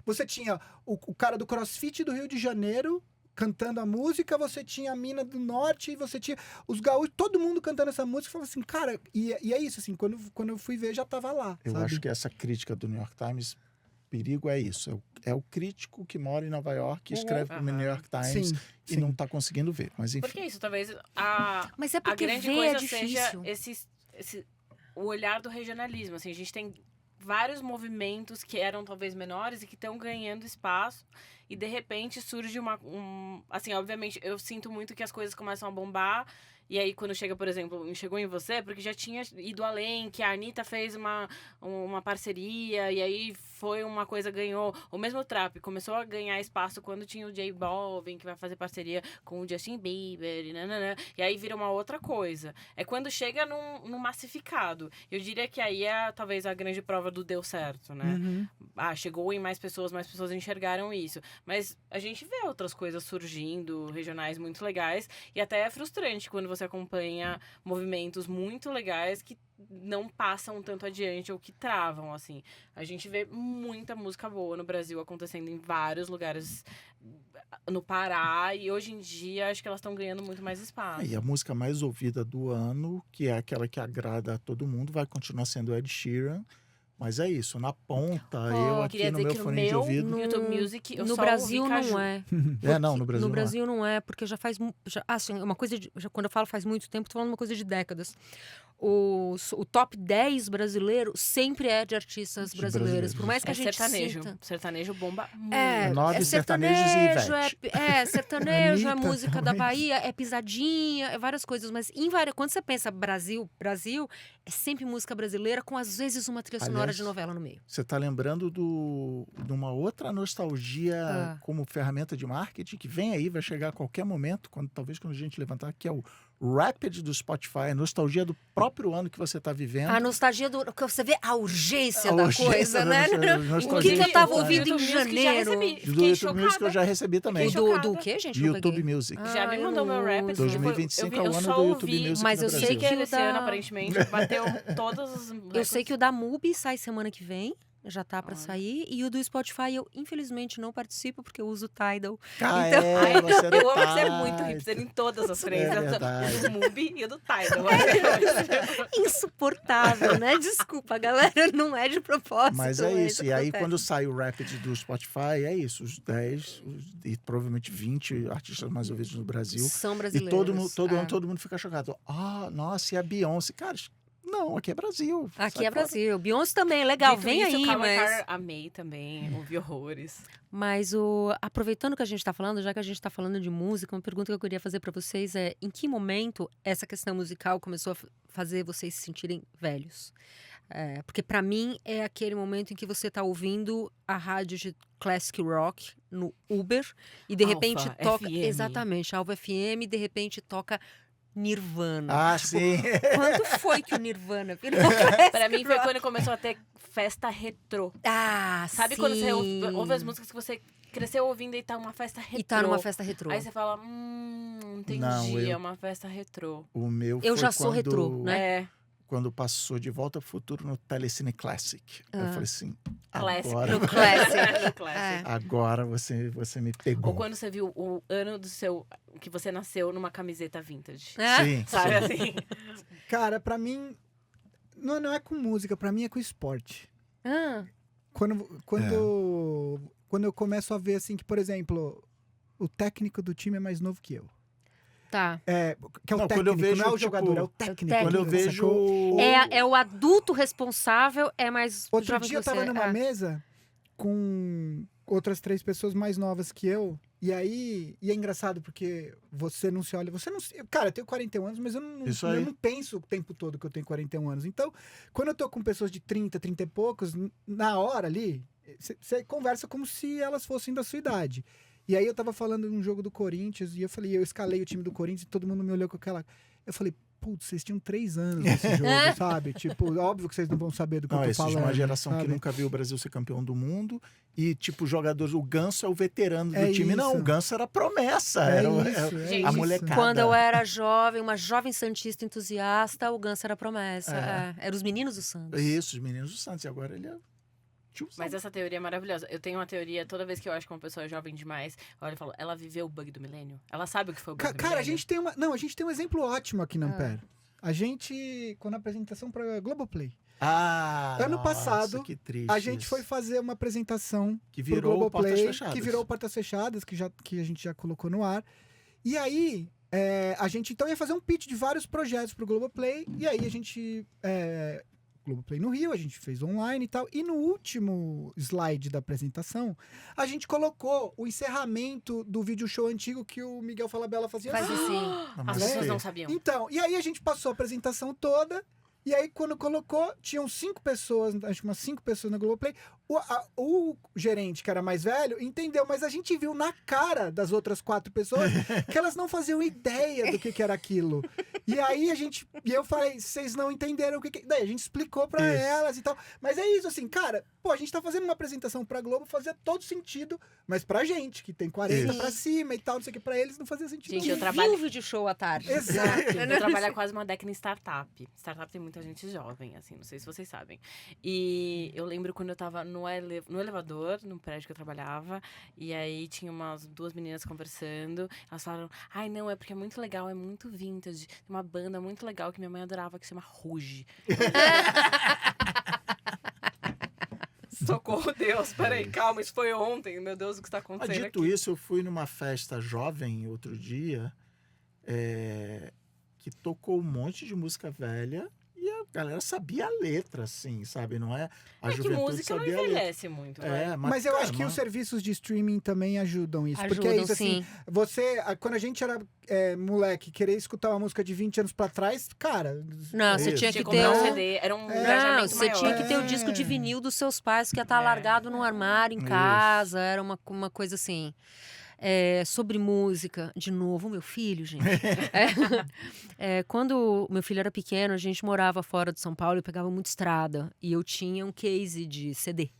Speaker 4: você tinha o cara do CrossFit do Rio de Janeiro cantando a música, você tinha a mina do norte, e você tinha os gaúchos, todo mundo cantando essa música, eu falava assim, cara, e é isso, assim, quando eu fui ver, já tava lá,
Speaker 3: Eu
Speaker 4: sabe?
Speaker 3: acho que essa crítica do New York Times, perigo é isso. É o crítico que mora em Nova York, escreve para o New York Times
Speaker 4: Sim,
Speaker 3: e
Speaker 4: sim.
Speaker 3: não está conseguindo ver. Mas enfim.
Speaker 2: Porque isso, talvez
Speaker 1: Mas é
Speaker 2: a
Speaker 1: porque
Speaker 2: grande
Speaker 1: ver
Speaker 2: coisa
Speaker 1: é difícil.
Speaker 2: seja o olhar do regionalismo. Assim, a gente tem vários movimentos que eram talvez menores e que estão ganhando espaço e de repente surge assim, obviamente eu sinto muito que as coisas começam a bombar e aí quando chega, por exemplo, Chegou em Você, porque já tinha ido além, que a Anitta fez uma parceria e aí foi uma coisa, ganhou. O mesmo trap começou a ganhar espaço quando tinha o J Balvin, que vai fazer parceria com o Justin Bieber, e aí vira uma outra coisa. É quando chega num massificado. Eu diria que aí é talvez a grande prova do deu certo, né?
Speaker 4: Uhum.
Speaker 2: Chegou em mais pessoas enxergaram isso. Mas a gente vê outras coisas surgindo, regionais muito legais, e até é frustrante quando você acompanha movimentos muito legais que não passam tanto adiante ou que travam, assim. A gente vê muita música boa no Brasil acontecendo em vários lugares no Pará, e hoje em dia acho que elas estão ganhando muito mais espaço.
Speaker 3: E a música mais ouvida do ano, que é aquela que agrada a todo mundo, vai continuar sendo Ed Sheeran. Mas é isso, na ponta, eu aqui
Speaker 2: queria
Speaker 3: no
Speaker 2: dizer
Speaker 3: meu
Speaker 2: que
Speaker 3: fone de ouvido...
Speaker 2: no YouTube Music eu
Speaker 1: no
Speaker 2: só
Speaker 1: Brasil
Speaker 2: ouvi Caju.
Speaker 1: não é.
Speaker 3: Não, no Brasil
Speaker 1: No
Speaker 3: não
Speaker 1: Brasil não é, porque já faz... assim, uma coisa de... quando eu falo faz muito tempo, tô falando uma coisa de décadas. o top 10 brasileiro sempre é de artistas
Speaker 3: De
Speaker 1: brasileiros. Por mais que
Speaker 2: É
Speaker 1: a gente
Speaker 2: sertanejo.
Speaker 1: sinta...
Speaker 2: Sertanejo bomba muito.
Speaker 1: É,
Speaker 3: Nove
Speaker 1: é
Speaker 3: sertanejos e
Speaker 1: sertanejo,
Speaker 3: Ivete.
Speaker 1: sertanejo, é
Speaker 4: Anitta
Speaker 1: música da
Speaker 4: também.
Speaker 1: Bahia, é pisadinha, é várias coisas. Mas quando você pensa Brasil, é sempre música brasileira com, às vezes, uma trilha sonora
Speaker 3: Aliás,
Speaker 1: de novela no meio.
Speaker 3: Você está lembrando de uma outra nostalgia
Speaker 1: Ah.
Speaker 3: como ferramenta de marketing que vem aí, vai chegar a qualquer momento, talvez quando a gente levantar, que é o Rapid do Spotify, a nostalgia do próprio ano que você está vivendo.
Speaker 1: A nostalgia do... Você vê a urgência
Speaker 3: A
Speaker 1: da
Speaker 3: urgência
Speaker 1: coisa,
Speaker 3: da
Speaker 1: né?
Speaker 3: nostalgia
Speaker 1: O que eu tava
Speaker 3: do
Speaker 1: ouvindo em
Speaker 2: YouTube Music já
Speaker 1: janeiro?
Speaker 2: recebi.
Speaker 3: Do
Speaker 2: Fiquei
Speaker 3: YouTube Music eu
Speaker 2: chocada.
Speaker 3: já recebi também.
Speaker 2: Fiquei
Speaker 1: Do
Speaker 2: chocada.
Speaker 1: quê, gente?
Speaker 3: De
Speaker 1: Não peguei.
Speaker 3: YouTube Music.
Speaker 2: Já me
Speaker 1: eu
Speaker 2: mandou
Speaker 1: não
Speaker 2: meu rap.
Speaker 1: uso.
Speaker 3: 2025 é o
Speaker 2: eu
Speaker 3: ano
Speaker 2: só
Speaker 3: do YouTube
Speaker 2: ouvi,
Speaker 3: Music
Speaker 1: mas
Speaker 3: no
Speaker 1: eu sei
Speaker 3: Brasil.
Speaker 1: que o
Speaker 2: esse
Speaker 1: da-
Speaker 2: ano, aparentemente, bateu todos os...
Speaker 1: Eu sei que o da MUBI sai semana que vem. Já tá pra
Speaker 2: Olha.
Speaker 1: sair. E o do Spotify eu, infelizmente, não participo porque eu uso Tidal.
Speaker 3: Ah,
Speaker 1: Então-
Speaker 3: é, você é do
Speaker 2: Eu amo que você é muito
Speaker 3: Tidal.
Speaker 2: hipster em todas as três.
Speaker 3: É verdade.
Speaker 2: O do Mubi e o do Tidal.
Speaker 1: Insuportável, né? Desculpa, galera. Não é de propósito.
Speaker 3: Mas é isso. E aí,
Speaker 1: acontece.
Speaker 3: quando sai o Rapid do Spotify, é isso. Os 10 e provavelmente 20 artistas mais ouvidos no Brasil.
Speaker 1: São
Speaker 3: E
Speaker 1: brasileiros.
Speaker 3: todo
Speaker 1: é.
Speaker 3: ano todo mundo fica chocado. Ah, nossa, e a Beyoncé? Cara, não, aqui é Brasil.
Speaker 1: Aqui
Speaker 3: Sai
Speaker 1: é
Speaker 3: fora.
Speaker 1: Brasil. Beyoncé também é legal.
Speaker 2: Dito
Speaker 1: Vem
Speaker 2: isso,
Speaker 1: aí,
Speaker 2: Calvin
Speaker 1: mas...
Speaker 2: Harris, amei também. Ouvi horrores.
Speaker 1: Mas aproveitando que a gente está falando, já que a gente está falando de música, uma pergunta que eu queria fazer para vocês é: em que momento essa questão musical começou a fazer vocês se sentirem velhos? Porque para mim é aquele momento em que você está ouvindo a rádio de classic rock no Uber e de
Speaker 2: Alpha
Speaker 1: repente toca
Speaker 2: FM.
Speaker 1: exatamente Alpha FM e de repente toca Nirvana.
Speaker 3: Ah, sim.
Speaker 1: Quando foi que o Nirvana virou
Speaker 2: Pra mim foi
Speaker 1: rock?
Speaker 2: quando começou a ter festa retrô.
Speaker 1: Ah,
Speaker 2: Sabe
Speaker 1: sim.
Speaker 2: quando você ouve as músicas que você cresceu ouvindo e tá uma festa retrô?
Speaker 1: E tá numa festa retrô.
Speaker 2: Aí você fala, entendi,
Speaker 3: Não,
Speaker 2: é uma festa retrô.
Speaker 3: O meu
Speaker 1: Eu
Speaker 3: foi
Speaker 1: já sou
Speaker 3: quando,
Speaker 1: retrô, né?
Speaker 2: É,
Speaker 3: quando passou De Volta ao Futuro no Telecine Classic. Eu
Speaker 1: Ah.
Speaker 3: falei assim,
Speaker 2: Classic.
Speaker 3: agora,
Speaker 1: No Classic.
Speaker 2: No Classic.
Speaker 3: agora você me pegou.
Speaker 2: Ou quando você viu o ano do seu... que você nasceu numa camiseta vintage.
Speaker 1: É?
Speaker 3: Sim,
Speaker 2: Sabe
Speaker 3: sim.
Speaker 2: assim?
Speaker 4: Cara, pra mim, não é com música, pra mim é com esporte.
Speaker 1: Ah,
Speaker 4: Quando eu começo a ver, assim, que, por exemplo, o técnico do time é mais novo que eu.
Speaker 1: tá.
Speaker 4: Que é o
Speaker 3: Não, quando
Speaker 4: técnico,
Speaker 3: eu vejo,
Speaker 4: não é o
Speaker 3: tipo,
Speaker 4: jogador, é o técnico.
Speaker 3: Quando eu vejo...
Speaker 4: sacou?
Speaker 1: É o adulto responsável, é mais
Speaker 4: Outro
Speaker 1: jovem
Speaker 4: dia eu
Speaker 1: que você.
Speaker 4: tava numa
Speaker 1: Ah.
Speaker 4: mesa com outras 3 pessoas mais novas que eu. E aí, é engraçado porque você não se olha, cara, eu tenho 41 anos, mas eu
Speaker 3: Isso
Speaker 4: eu
Speaker 3: aí.
Speaker 4: não penso o tempo todo que eu tenho 41 anos. Então, quando eu tô com pessoas de 30 e poucos, na hora ali, você conversa como se elas fossem da sua idade. E aí eu tava falando num jogo do Corinthians e eu escalei o time do Corinthians e todo mundo me olhou com aquela... Eu falei, putz, vocês tinham 3 anos nesse jogo, sabe? Tipo, óbvio que vocês não vão saber do que
Speaker 3: Não,
Speaker 4: eu tô
Speaker 3: esses de
Speaker 4: falando.
Speaker 3: uma geração que
Speaker 4: sabe?
Speaker 3: nunca viu o Brasil ser campeão do mundo. E, tipo, jogadores, o Ganso é o veterano do
Speaker 4: É
Speaker 3: time. Não,
Speaker 4: isso.
Speaker 3: o Ganso era promessa.
Speaker 4: É
Speaker 3: era
Speaker 4: isso,
Speaker 2: Gente,
Speaker 3: a
Speaker 4: isso.
Speaker 3: molecada.
Speaker 1: Quando eu era jovem, uma jovem santista entusiasta, o Ganso era promessa.
Speaker 3: É.
Speaker 1: Era os meninos do Santos.
Speaker 3: Isso, os meninos do Santos. E agora ele é tiozão.
Speaker 2: Mas essa teoria é maravilhosa. Eu tenho uma teoria, toda vez que eu acho que uma pessoa é jovem demais, eu olho e falo, ela viveu o bug do milênio? Ela sabe o que foi o bug do
Speaker 4: Cara,
Speaker 2: milênio?
Speaker 4: a gente tem um exemplo ótimo aqui na Ampere. A gente, quando a apresentação para Globoplay,
Speaker 3: Ah,
Speaker 4: Ano
Speaker 3: nossa,
Speaker 4: passado,
Speaker 3: que triste
Speaker 4: a gente
Speaker 3: isso.
Speaker 4: foi fazer uma apresentação
Speaker 3: Que
Speaker 4: pro
Speaker 3: virou
Speaker 4: Globoplay,
Speaker 3: Portas Fechadas.
Speaker 4: que virou Portas Fechadas, que a gente já colocou no ar. E aí, a gente então ia fazer um pitch de vários projetos pro Globoplay, e aí a gente... Globoplay no Rio, a gente fez online e tal. E no último slide da apresentação, a gente colocou o encerramento do vídeo show antigo que o Miguel Falabella fazia.
Speaker 1: Faz assim.
Speaker 3: Não,
Speaker 2: As
Speaker 3: mas
Speaker 2: pessoas
Speaker 3: Fê,
Speaker 2: não sabiam.
Speaker 4: Então, e aí a gente passou a apresentação toda, e aí quando colocou, tinham 5 pessoas, acho que umas 5 pessoas na Globoplay. O gerente, que era mais velho, entendeu, mas a gente viu na cara das outras 4 pessoas que elas não faziam ideia do que era aquilo. E aí eu falei, vocês não entenderam o que. Daí a gente explicou pra
Speaker 3: Isso.
Speaker 4: elas e tal. Mas é isso, assim, cara, pô, a gente tá fazendo uma apresentação pra Globo, fazia todo sentido, mas pra gente, que tem 40
Speaker 1: Isso.
Speaker 4: pra cima e tal, não sei o que, pra eles não fazia sentido.
Speaker 2: Gente,
Speaker 1: Que
Speaker 2: eu
Speaker 4: nenhum.
Speaker 2: trabalho-
Speaker 1: viu o vídeo show à tarde.
Speaker 4: Exato.
Speaker 2: Eu trabalho há quase uma década em startup. Startup tem muita gente jovem, assim, não sei se vocês sabem. E eu lembro quando eu tava no elevador, no prédio que eu trabalhava, e aí tinha umas 2 meninas conversando, elas falaram, ai não, é porque é muito legal, é muito vintage, tem uma banda muito legal que minha mãe adorava, que se chama Ruge. Socorro, Deus, peraí, calma, isso foi ontem, meu Deus, o que está
Speaker 3: Ah,
Speaker 2: acontecendo
Speaker 3: dito
Speaker 2: aqui?
Speaker 3: isso, eu fui numa festa jovem outro dia que tocou um monte de música velha galera sabia a letra, assim, sabe? Não é a
Speaker 2: É que
Speaker 3: juventude
Speaker 2: música não
Speaker 3: sabia a letra.
Speaker 2: envelhece muito, vai.
Speaker 4: Mas eu
Speaker 3: cara,
Speaker 4: acho que os serviços de streaming também ajudam isso. porque é
Speaker 1: Ajudam,
Speaker 4: isso, assim,
Speaker 1: sim.
Speaker 4: quando a gente era moleque, querer escutar uma música de 20 anos pra trás, cara...
Speaker 1: Não, você
Speaker 3: Isso.
Speaker 1: tinha
Speaker 2: Tinha
Speaker 1: que
Speaker 2: que
Speaker 1: ter
Speaker 2: comprar um
Speaker 1: o...
Speaker 2: CD, era um
Speaker 1: Não,
Speaker 2: engajamento
Speaker 1: você
Speaker 2: maior.
Speaker 1: tinha que ter o
Speaker 4: É.
Speaker 1: disco de vinil dos seus pais, que ia estar
Speaker 2: É.
Speaker 1: largado no armário, em
Speaker 3: Isso.
Speaker 1: casa. Era uma coisa assim. Sobre música, de novo, meu filho, gente. Quando meu filho era pequeno, a gente morava fora de São Paulo e pegava muito estrada. E eu tinha um case de CD.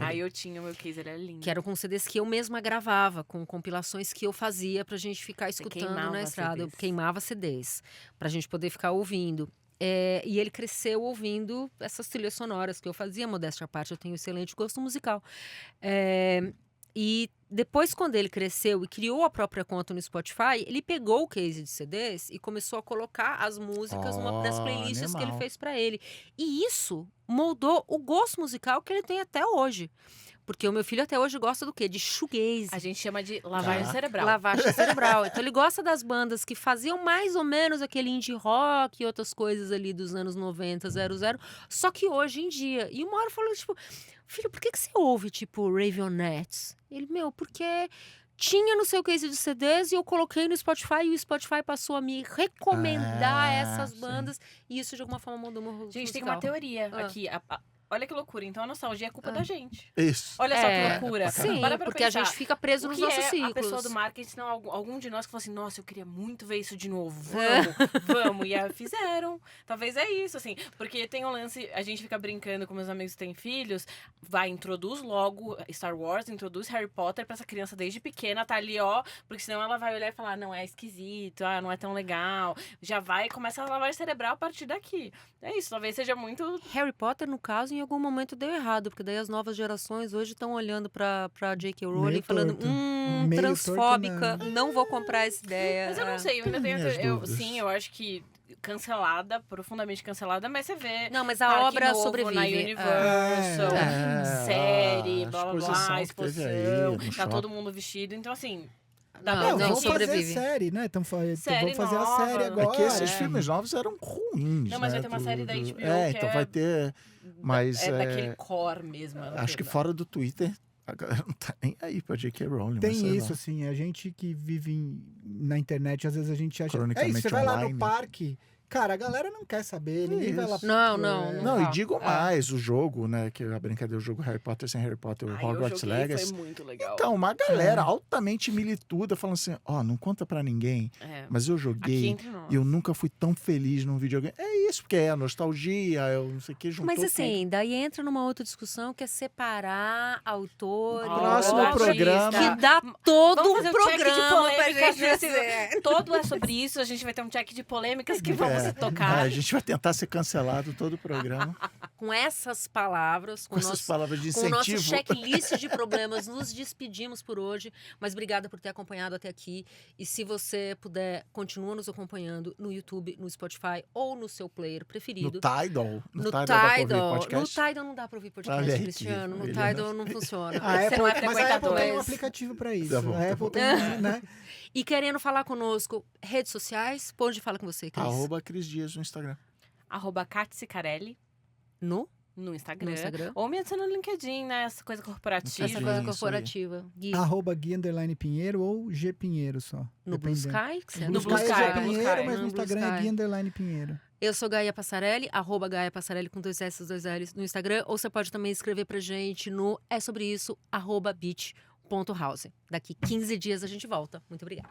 Speaker 2: Aí eu tinha o meu case, ele é lindo.
Speaker 1: Que eram com CDs que eu mesma gravava, com compilações que eu fazia pra gente ficar escutando
Speaker 2: queimava
Speaker 1: na estrada. Eu
Speaker 2: CDs.
Speaker 1: queimava CDs, pra gente poder ficar ouvindo. E ele cresceu ouvindo essas trilhas sonoras que eu fazia, modéstia à parte, eu tenho excelente gosto musical. E depois, quando ele cresceu e criou a própria conta no Spotify, ele pegou o case de CDs e começou a colocar as músicas numa das playlists que ele
Speaker 3: animal.
Speaker 1: fez pra ele. E isso moldou o gosto musical que ele tem até hoje. Porque o meu filho até hoje gosta do quê? De shoegaze.
Speaker 2: A gente chama de lavagem
Speaker 3: Tá.
Speaker 2: cerebral.
Speaker 1: Lavagem cerebral. Então ele gosta das bandas que faziam mais ou menos aquele indie rock e outras coisas ali dos anos 90, 00. Só que hoje em dia. E uma hora falou, tipo, filho, por que você ouve, tipo, Raveonettes? Ele, porque tinha no seu case de CDs e eu coloquei no Spotify e o Spotify passou a me recomendar essas
Speaker 3: sim.
Speaker 1: bandas. E isso, de alguma forma, mudou meu gosto
Speaker 2: Gente, tem
Speaker 1: musical.
Speaker 2: uma teoria
Speaker 1: Ah.
Speaker 2: aqui. Olha que loucura. Então a nostalgia é culpa da gente.
Speaker 3: Isso.
Speaker 2: Olha só que loucura.
Speaker 1: Sim,
Speaker 2: Para pra
Speaker 1: porque
Speaker 2: pensar.
Speaker 1: a gente fica preso
Speaker 2: O
Speaker 1: nos
Speaker 2: que
Speaker 1: nossos
Speaker 2: é
Speaker 1: ciclos.
Speaker 2: a pessoa do marketing, não, algum de nós que falou assim, nossa, eu queria muito ver isso de novo,
Speaker 1: É.
Speaker 2: vamos, e aí fizeram. Talvez é isso, assim, porque tem um lance, a gente fica brincando com meus amigos que têm filhos, introduz logo Star Wars, introduz Harry Potter pra essa criança desde pequena, tá ali, ó, porque senão ela vai olhar e falar, não, é esquisito, não é tão legal, já vai, começa a lavagem cerebral a partir daqui. É isso, talvez seja muito...
Speaker 1: Harry Potter, no caso, em algum momento deu errado, porque daí as novas gerações hoje estão olhando pra J.K. Rowling
Speaker 4: Meio
Speaker 1: falando,
Speaker 4: torto. Meio
Speaker 1: transfóbica,
Speaker 4: torto,
Speaker 1: não vou comprar essa ideia.
Speaker 2: Mas eu não sei, eu ainda tenho...
Speaker 3: minhas dúvidas.
Speaker 2: Sim, eu acho que cancelada, profundamente cancelada, mas você vê...
Speaker 1: Não, mas a
Speaker 2: Parque
Speaker 1: obra
Speaker 2: Novo
Speaker 1: sobrevive.
Speaker 2: na Universal, série,
Speaker 3: as
Speaker 2: blá blá
Speaker 3: coisas
Speaker 2: blá,
Speaker 3: novas que teve aí
Speaker 2: exposição,
Speaker 3: no
Speaker 2: tá
Speaker 3: shopping.
Speaker 2: todo mundo vestido, então assim...
Speaker 1: Não,
Speaker 2: pra
Speaker 1: não,
Speaker 4: vamos
Speaker 1: sobrevive.
Speaker 4: fazer série, né? Vamos
Speaker 2: Série
Speaker 4: fazer a
Speaker 2: nova.
Speaker 4: série
Speaker 2: É
Speaker 4: agora.
Speaker 3: É que esses
Speaker 2: É.
Speaker 3: filmes novos eram ruins,
Speaker 2: Não, mas
Speaker 3: né?
Speaker 2: vai ter uma série da HBO que
Speaker 3: então
Speaker 2: é-
Speaker 3: vai ter... Mas
Speaker 2: daquele core mesmo.
Speaker 3: acho que fora do Twitter, a galera não tá nem aí pra J.K. Rowling. mas sei
Speaker 4: Tem
Speaker 3: lá.
Speaker 4: isso, assim, a gente que vive na internet, às vezes a gente acha...
Speaker 3: Cronicamente
Speaker 4: você vai lá
Speaker 3: online.
Speaker 4: no parque, cara, a galera não quer saber, ninguém vai lá...
Speaker 3: Isso.
Speaker 1: Não,
Speaker 3: Não,
Speaker 1: tá.
Speaker 3: e digo mais, o jogo, né? Que a brincadeira, o jogo Harry Potter sem Harry Potter, o Hogwarts Legacy.
Speaker 2: Foi muito legal.
Speaker 3: Então, uma galera altamente milituda falando assim, não conta pra ninguém,
Speaker 2: É.
Speaker 3: mas eu
Speaker 2: Aqui
Speaker 3: joguei
Speaker 2: entre nós.
Speaker 3: e eu nunca fui tão feliz num videogame. É isso, porque é a nostalgia, eu não sei o que, juntou
Speaker 1: Mas
Speaker 3: tudo.
Speaker 1: assim, daí entra numa outra discussão que é separar autor
Speaker 3: Próximo
Speaker 1: e obra,
Speaker 3: programa.
Speaker 1: que dá todo
Speaker 2: Vamos
Speaker 1: um
Speaker 2: fazer um check de
Speaker 1: programa pra
Speaker 2: polêmicas
Speaker 1: gente
Speaker 2: nesse-
Speaker 1: fazer.
Speaker 2: Todo é sobre isso, a gente vai ter um check de polêmicas que vamos tocar.
Speaker 3: A gente vai tentar ser cancelado todo o programa
Speaker 1: Com essas palavras,
Speaker 3: com essas palavras de
Speaker 1: com o nosso
Speaker 3: incentivo.
Speaker 1: checklist de problemas, nos despedimos por hoje. Mas obrigada por ter acompanhado até aqui. E se você puder, continua nos acompanhando no YouTube, no Spotify ou no seu player
Speaker 3: No
Speaker 1: preferido.
Speaker 3: Tidal.
Speaker 1: No
Speaker 3: Tidal dá pra ouvir
Speaker 1: Tidal. No
Speaker 3: podcast?
Speaker 1: Tidal não dá pra ouvir podcast,
Speaker 3: Olha aí,
Speaker 1: Cristiano. No
Speaker 3: ele
Speaker 1: Tidal não funciona.
Speaker 4: A
Speaker 2: Você
Speaker 4: Apple,
Speaker 2: não é
Speaker 4: mas a Apple
Speaker 2: frequentador.
Speaker 4: tem um aplicativo pra isso.
Speaker 3: Tá bom,
Speaker 4: a
Speaker 3: tá
Speaker 4: Apple
Speaker 3: bom.
Speaker 4: tem, né?
Speaker 1: E querendo falar conosco, redes sociais, pode falar com você, Cris.
Speaker 3: @ Cris Dias no Instagram.
Speaker 2: @Katzicarelli
Speaker 1: No
Speaker 2: no Instagram.
Speaker 1: Instagram.
Speaker 2: Ou me adiciona no LinkedIn, né? Essa coisa corporativa.
Speaker 1: Essa
Speaker 3: Sim,
Speaker 1: coisa
Speaker 3: isso aí.
Speaker 1: corporativa. Gui,
Speaker 4: @Gui_Pinheiro ou G Pinheiro só.
Speaker 1: no Blue
Speaker 4: dependendo.
Speaker 1: Sky? que você
Speaker 4: No
Speaker 1: anda
Speaker 4: Blue
Speaker 2: Blue
Speaker 4: Sky é
Speaker 2: Sky,
Speaker 4: G
Speaker 2: Blue
Speaker 4: Pinheiro,
Speaker 2: Sky.
Speaker 4: mas no
Speaker 1: No Blue
Speaker 4: Instagram é
Speaker 1: Sky.
Speaker 4: Gui_Pinheiro.
Speaker 1: Eu sou Gaia Passarelli, @Gaia Passarelli com 2 S e 2 L's no Instagram. Ou você pode também escrever pra gente no É Sobre Isso, @beach.house. Daqui 15 dias a gente volta. Muito obrigada.